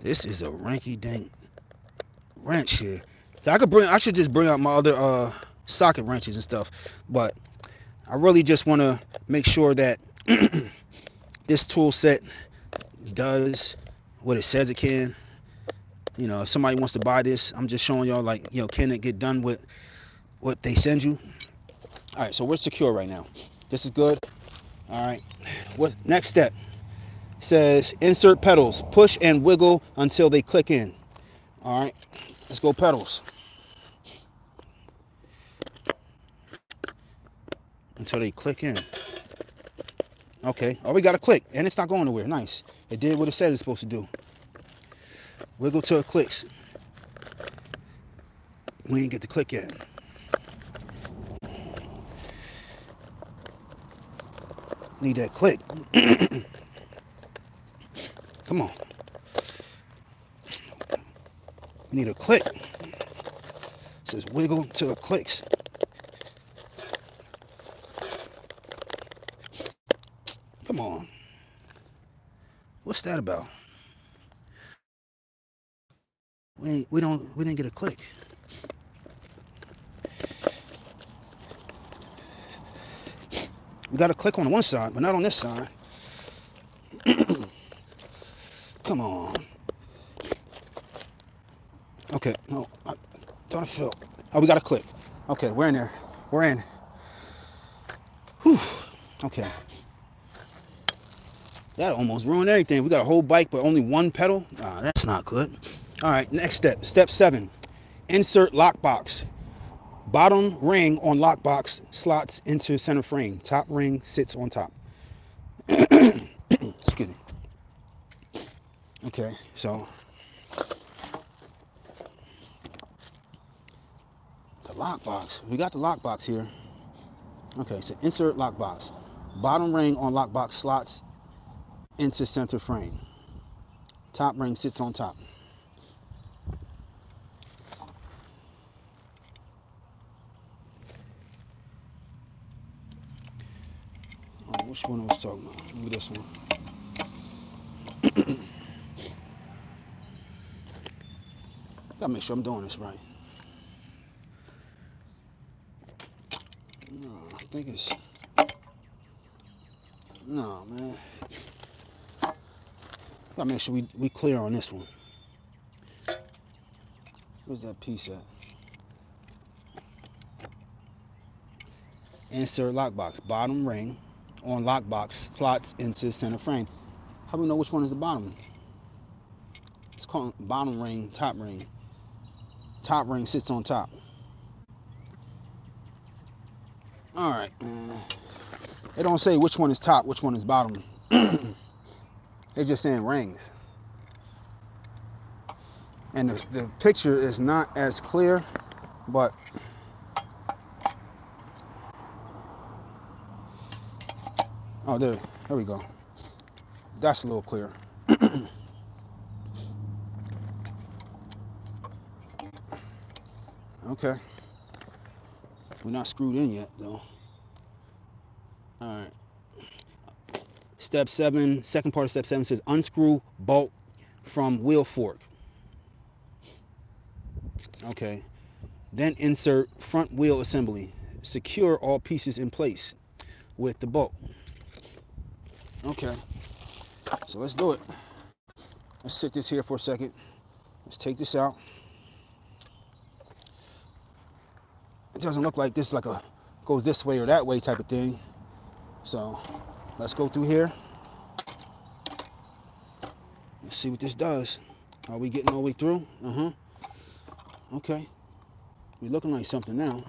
This is a rinky-dink wrench here. So I should just bring out my other socket wrenches and stuff, but I really just want to make sure that this tool set does what it says it can. You know, if somebody wants to buy this, I'm just showing y'all, like, you know, can it get done with what they send you? All right, so we're secure right now. This is good. All right, what next step? It says insert pedals, push and wiggle until they click in. All right, let's go pedals. Until they click in. Okay, oh, we got a click, and it's not going nowhere. Nice. It did what it said it's supposed to do. Wiggle till it clicks. We didn't get the click yet. Need that click. Come on. Need a click. It says wiggle till it clicks. Come on. What's that about? We didn't get a click. We got a click on one side, but not on this side. Come on. Okay, no, I thought I felt. Oh, we got a click. Okay, we're in there. We're in. Whew. Okay. That almost ruined everything. We got a whole bike, but only one pedal. That's not good. All right, next step. Step 7. Insert lockbox. Bottom ring on lockbox slots into center frame. Top ring sits on top. Excuse me. Okay, so the lockbox. We got the lockbox here. Okay, so insert lockbox. Bottom ring on lockbox slots into center frame. Top ring sits on top. Oh, which one I was talking about? Maybe this one. Gotta make sure I'm doing this right. No, I think it's... No, man. Gotta make sure we clear on this one. Where's that piece at? Insert lockbox. Bottom ring on lockbox slots into center frame. How do we know which one is the bottom? It's called bottom ring, top ring. Top ring sits on top. All right, man. They don't say which one is top, which one is bottom. They're just saying rings. And the picture is not as clear, but oh, there we go. That's a little clearer. Okay. We're not screwed in yet, though. All right. Step 7, second part of step 7 says unscrew bolt from wheel fork. Okay. Then insert front wheel assembly. Secure all pieces in place with the bolt. Okay. So let's do it. Let's sit this here for a second. Let's take this out. It doesn't look like this like a goes this way or that way type of thing. So let's go through here. Let's see what this does. Are we getting all the way through? Okay. We're looking like something now.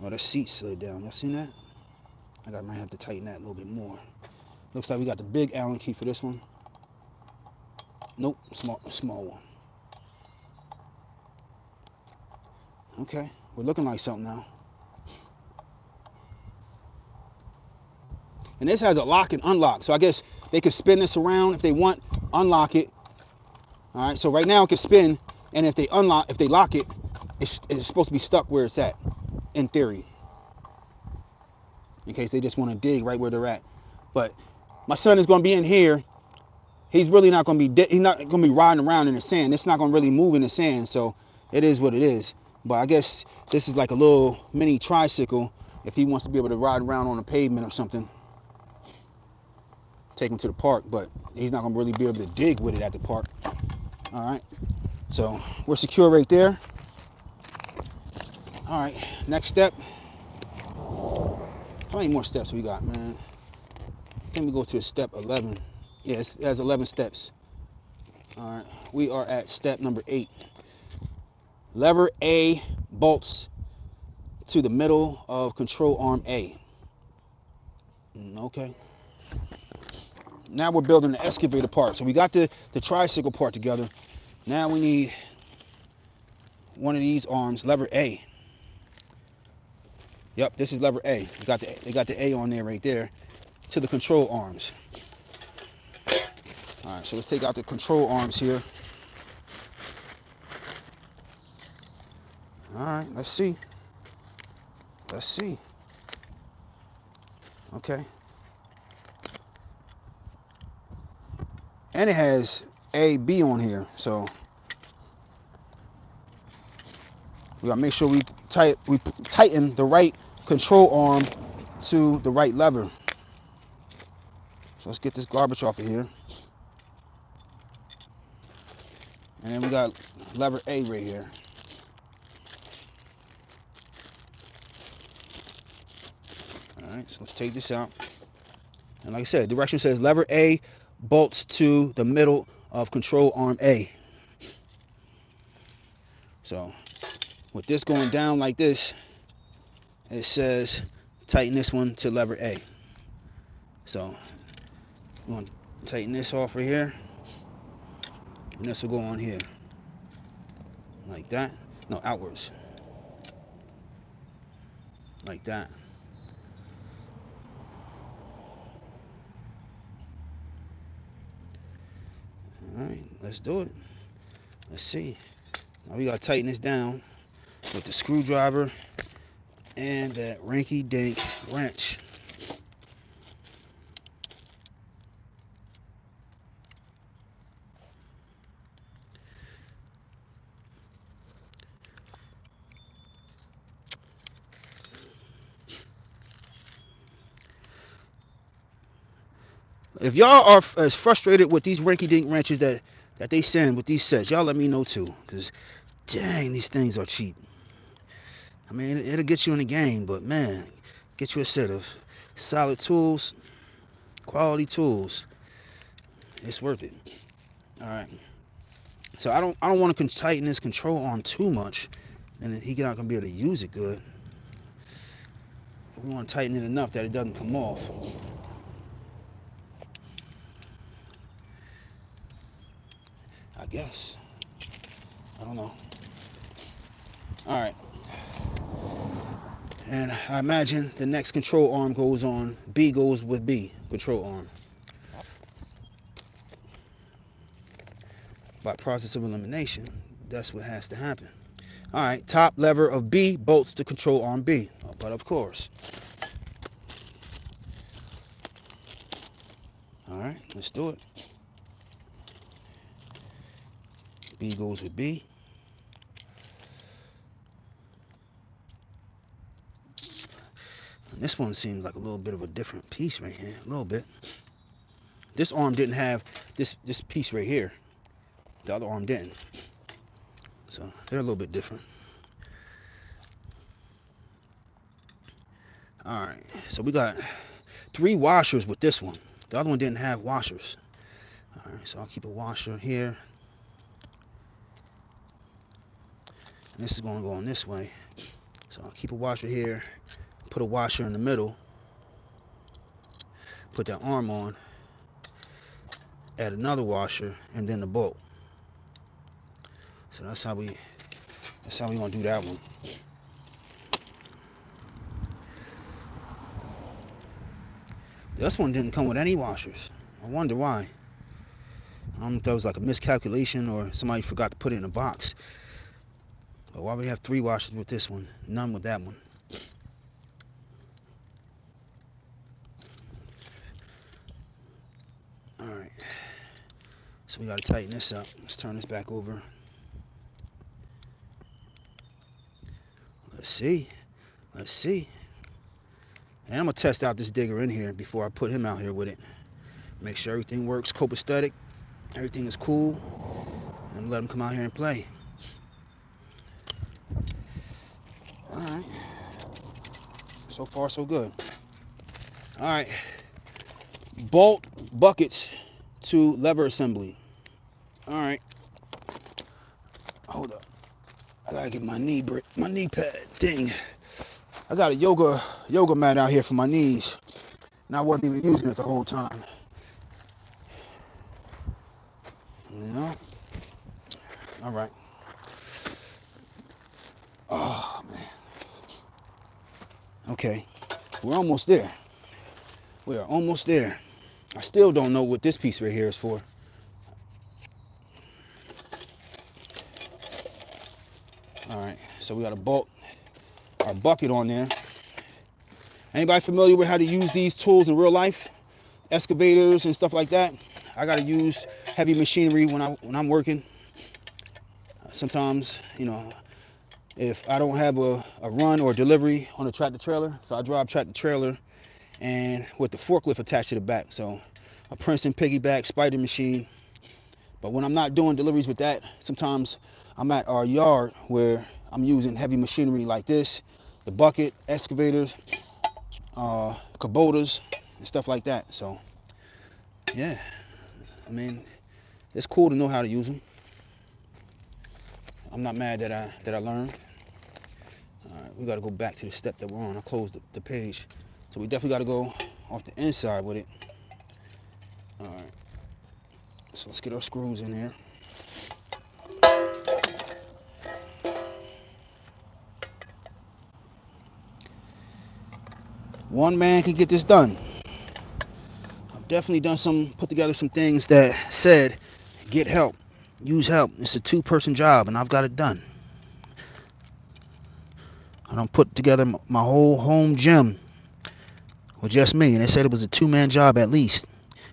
Oh, the seat slid down. Y'all seen that? Might have to tighten that a little bit more. Looks like we got the big Allen key for this one. Nope, small one. Okay, we're looking like something now. And this has a lock and unlock, so I guess they could spin this around if they want, unlock it. All right, so right now it can spin, and if they lock it, it's supposed to be stuck where it's at, in theory. In case they just want to dig right where they're at. But my son is going to be in here. He's really not going to be, he's not going to be riding around in the sand. It's not going to really move in the sand, so it is what it is. But I guess this is like a little mini tricycle if he wants to be able to ride around on the pavement or something. Take him to the park, but he's not going to really be able to dig with it at the park. All right, so we're secure right there. All right, next step. How many more steps we got, man? I think we go to step 11. Yes, it has 11 steps. All right, we are at step number 8. Lever A bolts to the middle of control arm A. Okay. Now we're building the excavator part. So we got the tricycle part together. Now we need one of these arms, lever A. Yep, this is lever A. They got the A on there right there to the control arms. All right, so let's take out the control arms here. All right, let's see. Let's see. Okay. And it has A, B on here, so we gotta make sure we tighten the right control arm to the right lever. So let's get this garbage off of here. And then we got lever A right here. All right, so let's take this out. And like I said, direction says lever A bolts to the middle of control arm A. So with this going down like this, it says tighten this one to lever A. So we're going to tighten this off right here, and this will go on here like that. No, outwards like that. All right, let's do it. Let's see. Now we gotta tighten this down with the screwdriver and that rinky-dink wrench. If y'all are as frustrated with these rinky-dink wrenches that they send with these sets, y'all let me know too, because dang, these things are cheap. I mean, it'll get you in the game, but man, get you a set of solid tools, quality tools. It's worth it. All right. So I don't want to tighten this control arm too much, and then he's not gonna be able to use it good. We want to tighten it enough that it doesn't come off. I guess. I don't know. All right. And I imagine the next control arm goes on. B goes with B, control arm. By process of elimination, that's what has to happen. All right, top lever of B bolts to control arm B. But of course. All right, let's do it. B goes with B. And this one seems like a little bit of a different piece right here, a little bit. This arm didn't have this piece right here. The other arm didn't. So they're a little bit different. All right, so we got 3 washers with this one. The other one didn't have washers. All right, so I'll keep a washer here. And this is going to go on this way. So I'll keep a washer here, put a washer in the middle, put that arm on, add another washer, and then the bolt. So that's how we want to do that one. This one didn't come with any washers. I wonder why. I don't know if that was like a miscalculation or somebody forgot to put it in a box. But why we have 3 washers with this one, none with that one. All right. So we got to tighten this up. Let's turn this back over. Let's see. Let's see. And I'm going to test out this digger in here before I put him out here with it. Make sure everything works copacetic. Everything is cool. And let him come out here and play. Alright. So far, so good. Alright. Bolt buckets to lever assembly. Alright. Hold up. I gotta get my knee pad thing. I got a yoga mat out here for my knees. And I wasn't even using it the whole time. You know? All right. Oh, man. Okay. We're almost there. We are almost there. I still don't know what this piece right here is for. All right. So we got to bolt our bucket on there. Anybody familiar with how to use these tools in real life? Excavators and stuff like that. I got to use heavy machinery when I'm working. Sometimes, you know, if I don't have a run or delivery on a tractor trailer, so I drive tractor trailer and with the forklift attached to the back. So a Princeton piggyback spider machine. But when I'm not doing deliveries with that, sometimes I'm at our yard where I'm using heavy machinery like this, the bucket, excavators, Kubotas, and stuff like that. So yeah, I mean, it's cool to know how to use them. I'm not mad that I learned. All right, we got to go back to the step that we're on. I closed the page, so we definitely got to go off the inside with it. All right, so let's get our screws in here. One man can get this done. I've definitely put together some things that said, get help, use help. It's a 2-person job, and I've got it done. I done put together my whole home gym with just me, and they said it was a 2-man job at least,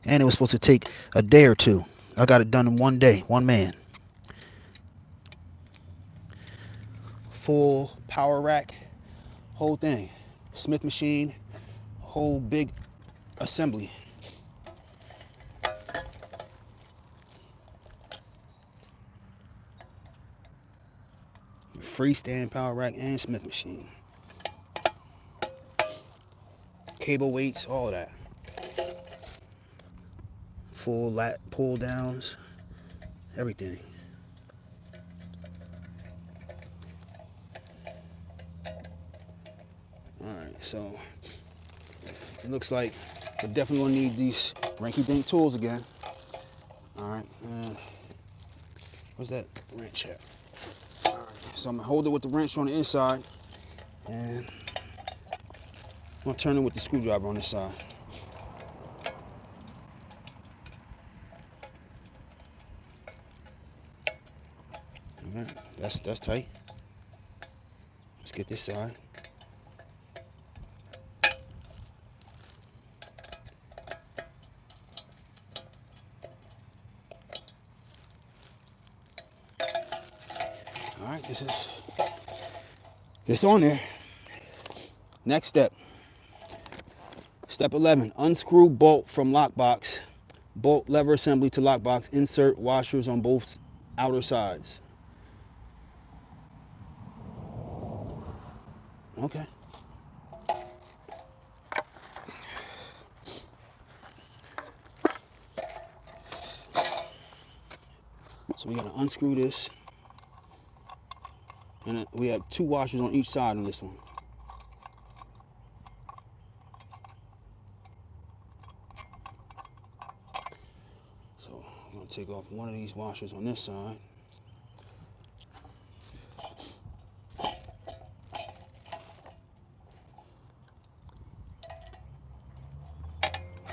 and it was supposed to take a day or 2. I got it done in 1 day, 1 man. Full power rack, whole thing, Smith machine, whole big assembly. Freestand power rack and Smith machine. Cable weights, all of that. Full lat pull downs, everything. Alright, so it looks like we're definitely gonna need these rinky-dink tools again. Alright, and where's that wrench at? Alright, so I'm gonna hold it with the wrench on the inside, and I'm gonna turn it with the screwdriver on this side. Alright, that's tight. Let's get this side. Alright, it's on there. Next step. Step 11, unscrew bolt from lockbox. Bolt lever assembly to lockbox. Insert washers on both outer sides. Okay. So we gotta unscrew this. And we have 2 washers on each side on this one. So I'm gonna take off one of these washers on this side.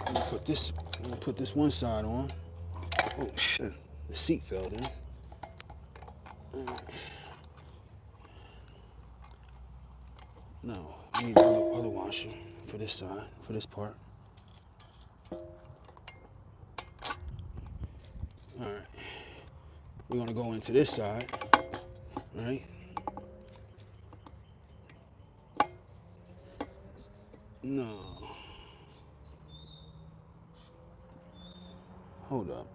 I'm gonna put this one side on. Oh shit, the seat fell in. No, we need the other washer for this side, for this part. Alright, we're gonna go into this side, right? No. Hold up.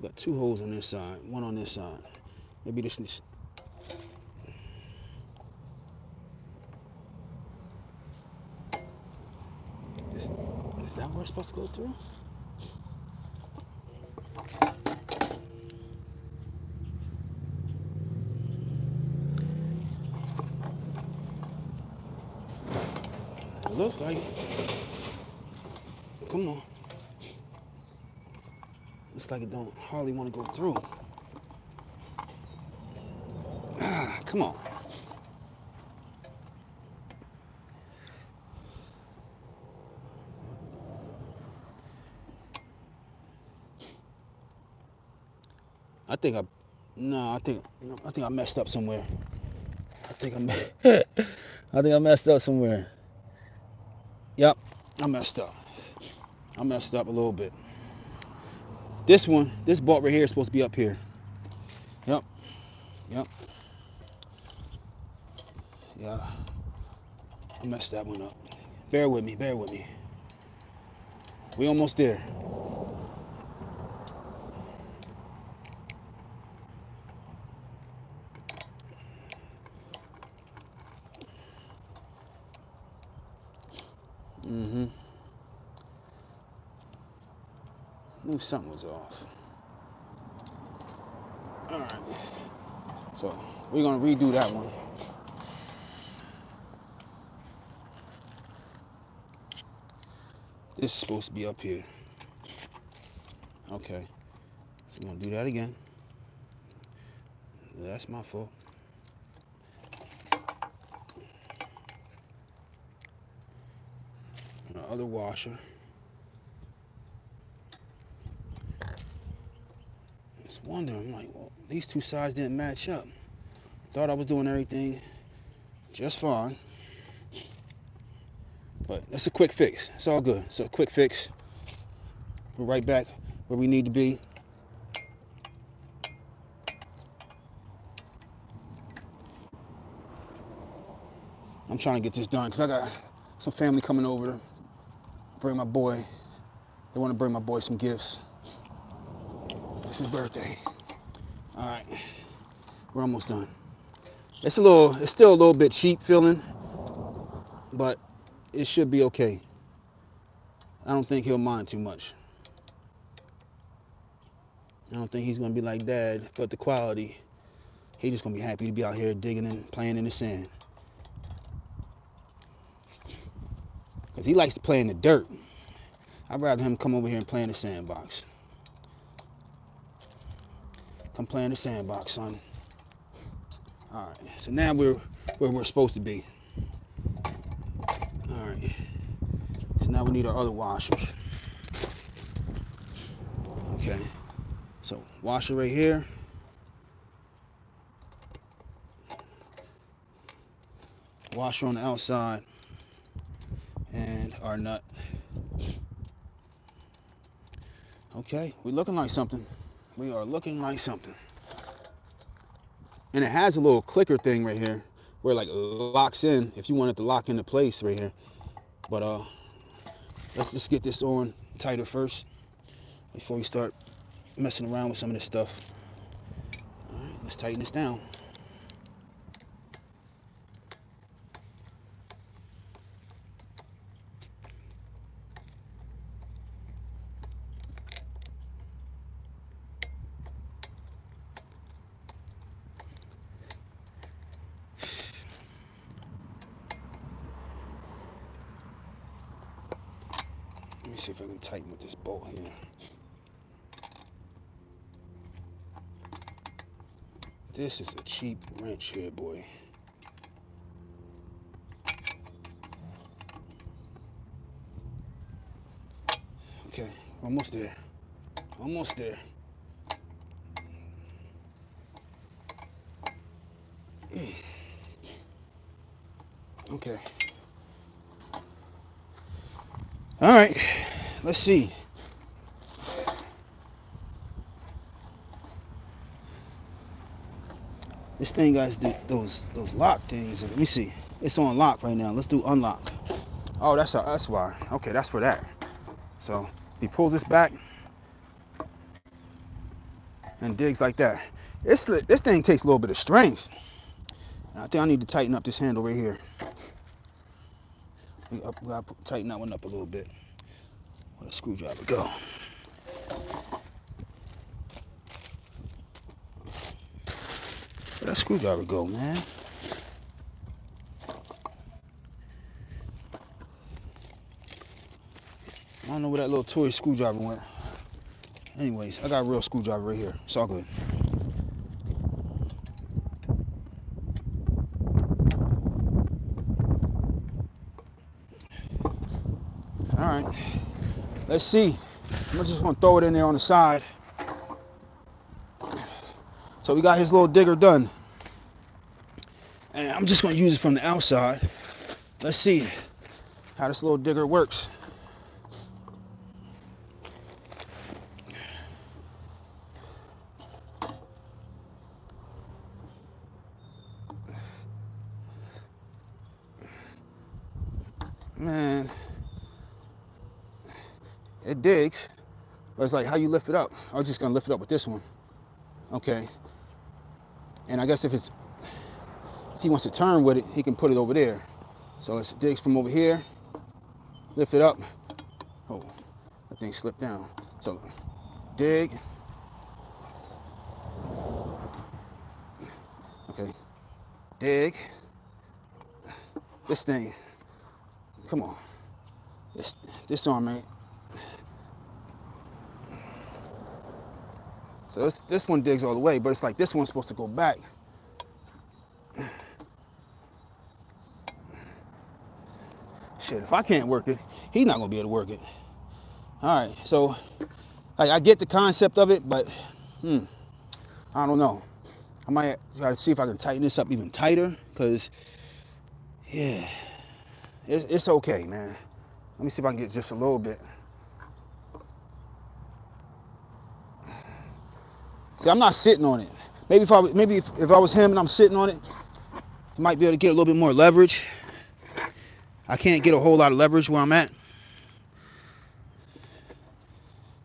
Got 2 holes on this side, 1 on this side. Maybe this is. Is that where it's supposed to go through? It looks like it. Come on. Looks like it don't hardly want to go through. Ah, come on. I think I messed up somewhere. I think I messed up somewhere. Yep, I messed up. I messed up a little bit. This bolt right here is supposed to be up here. Yep. Yeah, I messed that one up. Bear with me. We almost there. Knew something was off. Alright. So we're gonna redo that one. This is supposed to be up here. Okay. So we're gonna do that again. That's my fault. And the other washer. Just wondering, I'm like, well, these two sides didn't match up. Thought I was doing everything just fine. But that's a quick fix. It's all good. It's a quick fix. We're right back where we need to be. I'm trying to get this done because I got some family coming over to bring my boy. They want to bring my boy some gifts. It's his birthday. All right, we're almost done. It's still a little bit cheap feeling, but it should be okay. I don't think he'll mind too much. I don't think he's gonna be like Dad, but the quality, he's just gonna be happy to be out here digging and playing in the sand. Because he likes to play in the dirt. I'd rather him come over here and play in the sandbox. Come play in the sandbox, son. All right, so now we're where we're supposed to be. All right, so now we need our other washers. Okay, so washer right here. Washer on the outside. And our nut. Okay, we're looking like something. We are looking like something. And it has a little clicker thing right here where it like locks in if you want it to lock into place right here. But let's just get this on tighter first before we start messing around with some of this stuff. All right, let's tighten this down. Let me see if I can tighten with this bolt here. This is a cheap wrench here, boy. Okay, almost there. Almost there. Okay. All right, let's see. This thing got those lock things. Let me see. It's on lock right now. Let's do unlock. Oh, that's why. Okay, that's for that. So if he pulls this back and digs like that, this thing takes a little bit of strength. And I think I need to tighten up this handle right here. We gotta tighten that one up a little bit. Where'd the screwdriver go? Where'd that screwdriver go, man? I don't know where that little toy screwdriver went. Anyways, I got a real screwdriver right here. It's all good. All right, let's see. I'm just gonna throw it in there on the side. So we got his little digger done. And I'm just gonna use it from the outside. Let's see how this little digger works. Man, it digs, but it's like how you lift it up. I was just gonna lift it up with this one. Okay. And I guess if he wants to turn with it, he can put it over there. So let's dig from over here, lift it up. Oh, that thing slipped down. So dig. Okay. Dig. This thing. Come on. this arm ain't. So this one digs all the way, but it's like this one's supposed to go back. Shit, if I can't work it, he's not gonna be able to work it. All right, so like I get the concept of it, but I don't know. I might try to see if I can tighten this up even tighter, because yeah, it's okay, man. Let me see if I can get just a little bit. See, I'm not sitting on it. Maybe if I was him and I'm sitting on it, I might be able to get a little bit more leverage. I can't get a whole lot of leverage where I'm at.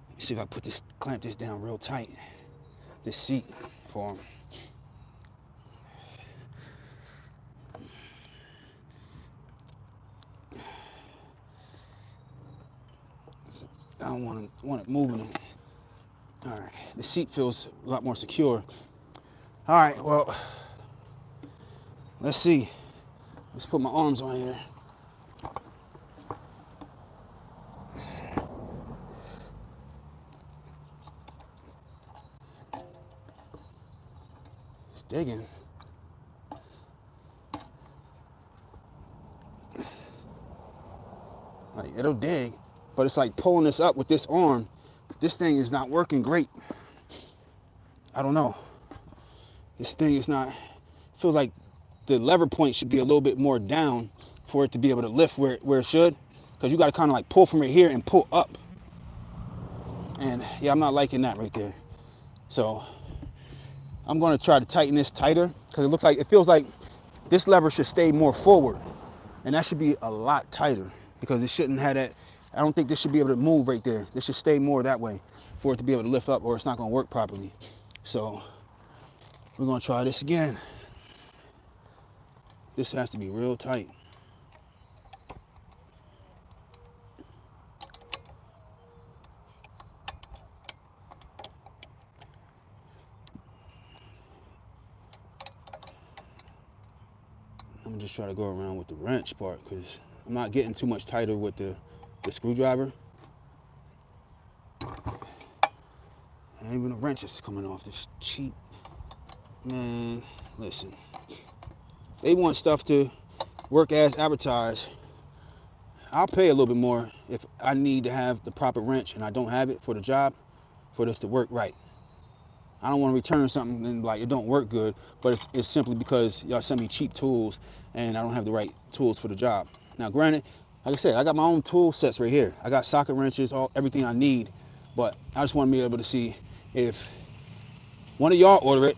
Let's see if I clamp this down real tight. This seat for him. I don't want it moving. All right, the seat feels a lot more secure. All right, well, let's see. Let's put my arms on here. It's digging. Like, it'll dig, but it's like pulling this up with this arm. This thing is not working great. I don't know. This thing is not, I feel like the lever point should be a little bit more down for it to be able to lift where it should. Because you got to kind of like pull from right here and pull up. And yeah, I'm not liking that right there. So I'm going to try to tighten this tighter, because it feels like this lever should stay more forward. And that should be a lot tighter, because it shouldn't have that. I don't think this should be able to move right there. This should stay more that way for it to be able to lift up, or it's not going to work properly. So we're going to try this again. This has to be real tight. I'm going to just try to go around with the wrench part, because I'm not getting too much tighter with the screwdriver. And even the wrench is coming off. This cheap. Man, listen. They want stuff to work as advertised. I'll pay a little bit more if I need to have the proper wrench and I don't have it for the job, for this to work right. I don't want to return something and like it don't work good, but it's simply because y'all send me cheap tools and I don't have the right tools for the job. Now, granted, like I said, I got my own tool sets right here. I got socket wrenches, everything I need, but I just want to be able to see if one of y'all order it,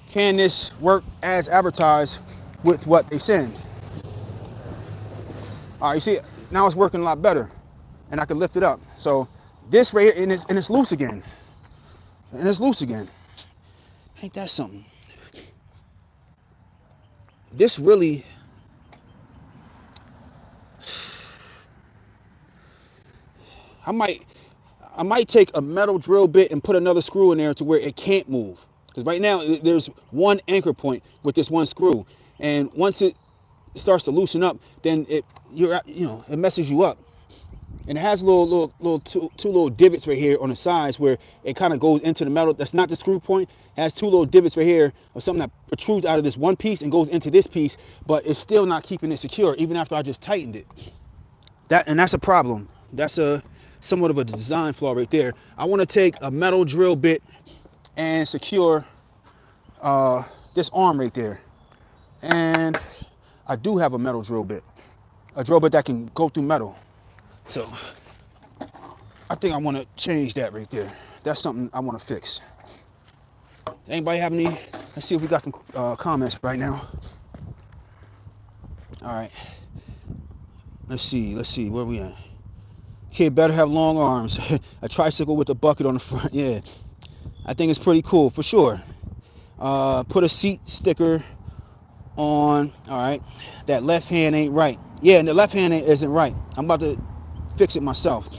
can this work as advertised with what they send? All right, you see, now it's working a lot better, and I can lift it up. So this right here, and it's loose again. And it's loose again. Ain't that something? This really, I might take a metal drill bit and put another screw in there to where it can't move. Because right now there's one anchor point with this one screw, and once it starts to loosen up, then it messes you up. And it has two little divots right here on the sides where it kind of goes into the metal. That's not the screw point. It has two little divots right here or something that protrudes out of this one piece and goes into this piece, but it's still not keeping it secure even after I just tightened it. That's a problem. That's somewhat of a design flaw right there. I want to take a metal drill bit and secure this arm right there. And I do have a metal drill bit. A drill bit that can go through metal. So I think I want to change that right there. That's something I want to fix. Anybody have any? Let's see if we got some comments right now. All right. Let's see. Where we at? Kid better have long arms. A tricycle with a bucket on the front. Yeah. I think it's pretty cool for sure. Put a seat sticker on. All right. That left hand ain't right. Yeah, and the left hand isn't right. I'm about to fix it myself.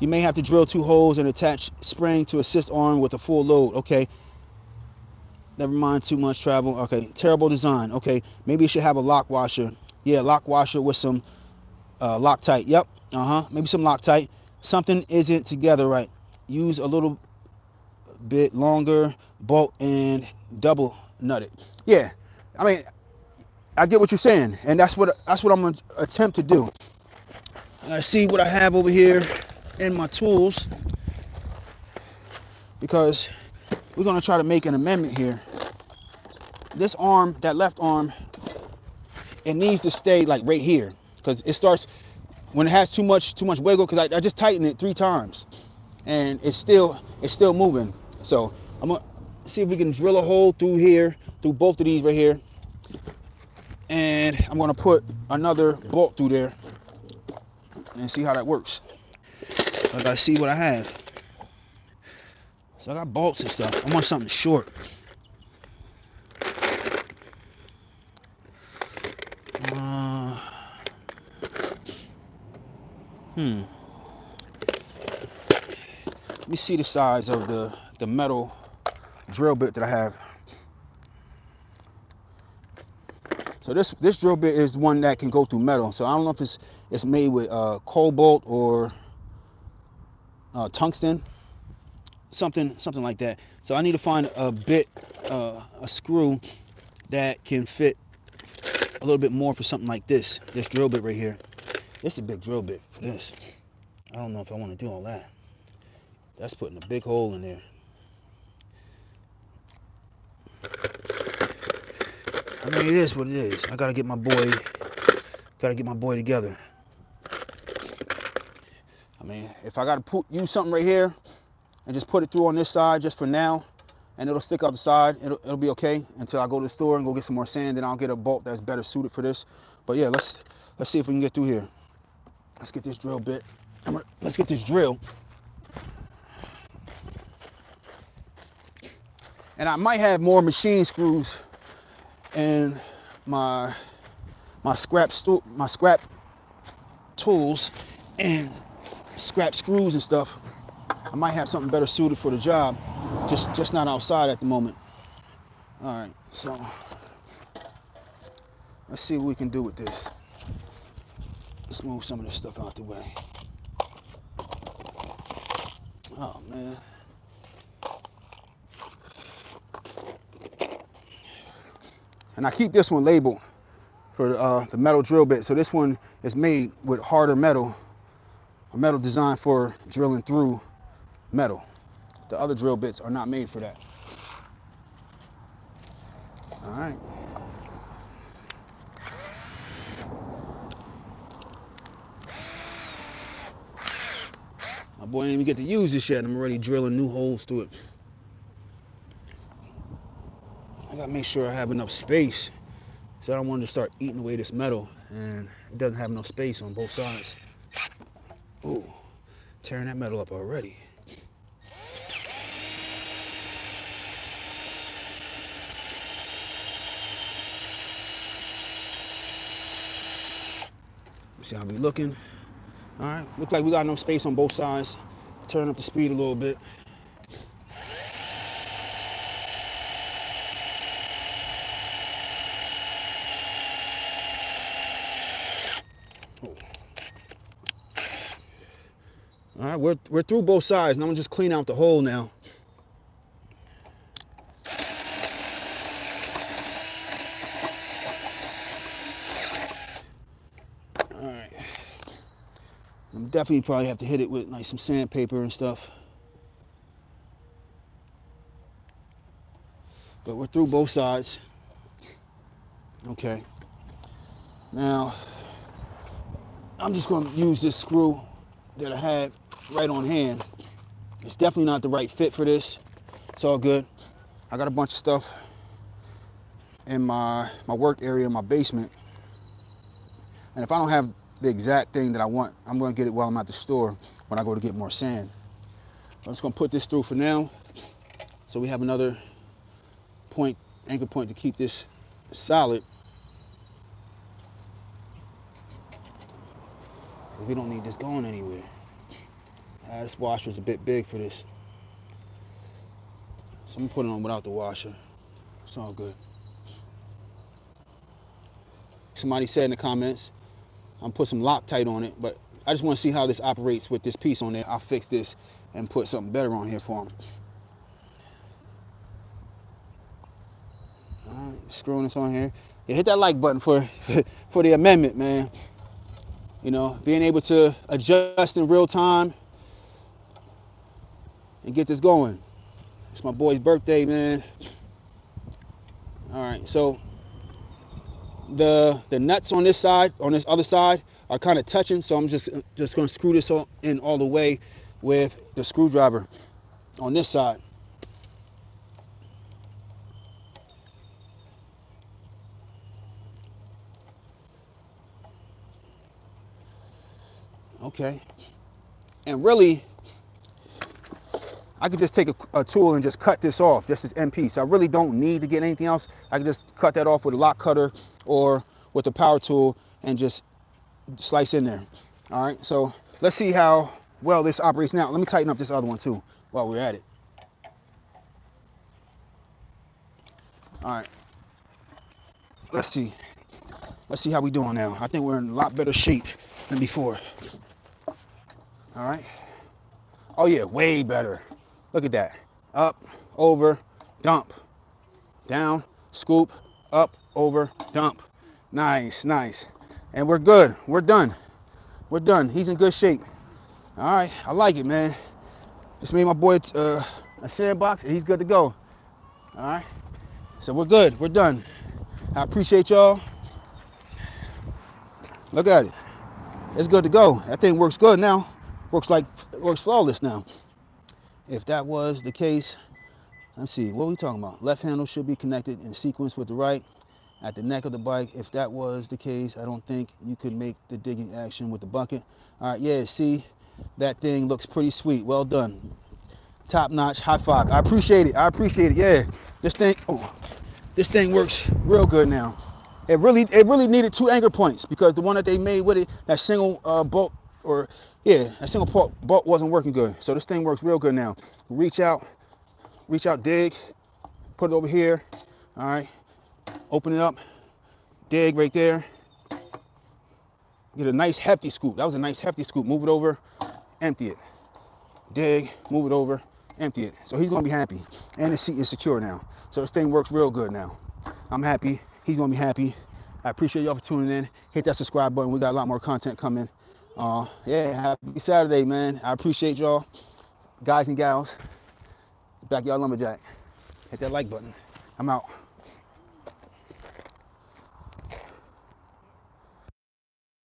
You may have to drill 2 holes and attach spring to assist arm with a full load. Okay. Never mind, too much travel. Okay. Terrible design. Okay. Maybe you should have a lock washer. Yeah, lock washer with some Loctite. Yep. Maybe some Loctite. Something isn't together right. Use a little bit longer bolt and double nut it. Yeah. I mean, I get what you're saying, and that's what I'm gonna attempt to do. I see what I have over here in my tools, because we're gonna try to make an amendment here. This arm, that left arm, it needs to stay like right here, because it starts when it has too much wiggle. Because I just tightened it 3 times, and it's still moving. So I'm gonna see if we can drill a hole through here, through both of these right here, and I'm gonna put another bolt through there and see how that works. So I gotta see what I have. So I got bolts and stuff. I want something short. Let me see the size of the metal drill bit that I have. So this drill bit is one that can go through metal. So I don't know if it's made with cobalt or tungsten, something like that. So I need to find a bit, a screw that can fit a little bit more for something like this drill bit right here. This is a big drill bit for this. I don't know if I want to do all that. That's putting a big hole in there. I mean, it is what it is. I gotta get my boy together. I mean, if I gotta use something right here and just put it through on this side just for now, and it'll stick out the side, it'll be okay until I go to the store and go get some more sand. Then I'll get a bolt that's better suited for this. But yeah, let's see if we can get through here. Let's get this drill bit. Let's get this drill. And I might have more machine screws and my scrap tools and scrap screws and stuff. I might have something better suited for the job, just not outside at the moment. All right, so let's see what we can do with this. Let's move some of this stuff out the way. Oh man. And I keep this one labeled for the metal drill bit. So this one is made with harder metal, a metal designed for drilling through metal. The other drill bits are not made for that. All right. My boy didn't even get to use this yet, and I'm already drilling new holes through it. I gotta make sure I have enough space, so I don't want to start eating away this metal, and it doesn't have enough space on both sides. Ooh, tearing that metal up already. See how we looking. All right, look like we got enough space on both sides. Turn up the speed a little bit. All right, we're through both sides, and I'm gonna just clean out the hole now. All right, I'm definitely probably have to hit it with like some sandpaper and stuff. But we're through both sides. Okay. Now, I'm just gonna use this screw that I have right on hand. It's definitely not the right fit for this. It's all good. I got a bunch of stuff in my work area in my basement, and if I don't have the exact thing that I want, I'm gonna get it while I'm at the store when I go to get more sand. I'm just gonna put this through for now, so we have another anchor point to keep this solid. We don't need this going anywhere. This washer is a bit big for this, so I'm gonna put it on without the washer. It's all good. Somebody said in the comments, I'm put some Loctite on it, but I just want to see how this operates with this piece on there. I'll fix this and put something better on here for him. All right, screwing this on here. Yeah, hit that like button for for the amendment, man. You know, being able to adjust in real time and get this going. It's my boy's birthday, man. All right, so the nuts on this side, on this other side, are kind of touching, so I'm just going to screw this in all the way with the screwdriver on this side. Okay, and really, I could just take a tool and just cut this off, just this end piece. I really don't need to get anything else. I can just cut that off with a lock cutter or with the power tool and just slice in there. All right, so let's see how well this operates now. Let me tighten up this other one too while we're at it. All right, let's see how we doing now. I think we're in a lot better shape than before. All right, oh yeah, way better. Look at that. Up, over, dump, down, scoop, up, over, dump. Nice, nice. And we're good. We're done. We're done. He's in good shape. All right, I like it, man. Just made my boy a Sandbox, and he's good to go. All right, so we're good. We're done. I appreciate y'all. Look at it. It's good to go. That thing works good now. Works flawless now. If that was the case, let's see, what are we talking about? Left handle should be connected in sequence with the right at the neck of the bike. If that was the case, I don't think you could make the digging action with the bucket. All right, yeah, see, that thing looks pretty sweet. Well done. Top notch. High five. I appreciate it. I appreciate it. Yeah, this thing works real good now. It really needed 2 anchor points because the one that they made with it, that single bolt, that single bolt wasn't working good. So this thing works real good now. Reach out, dig, put it over here. All right, open it up, dig right there. Get a nice hefty scoop. That was a nice hefty scoop. Move it over, empty it. Dig, move it over, empty it. So he's gonna be happy. And the seat is secure now. So this thing works real good now. I'm happy. He's gonna be happy. I appreciate y'all for tuning in. Hit that subscribe button. We got a lot more content coming. Yeah, happy Saturday, man. I appreciate y'all, guys and gals. Backyard Lumberjack. Hit that like button. I'm out.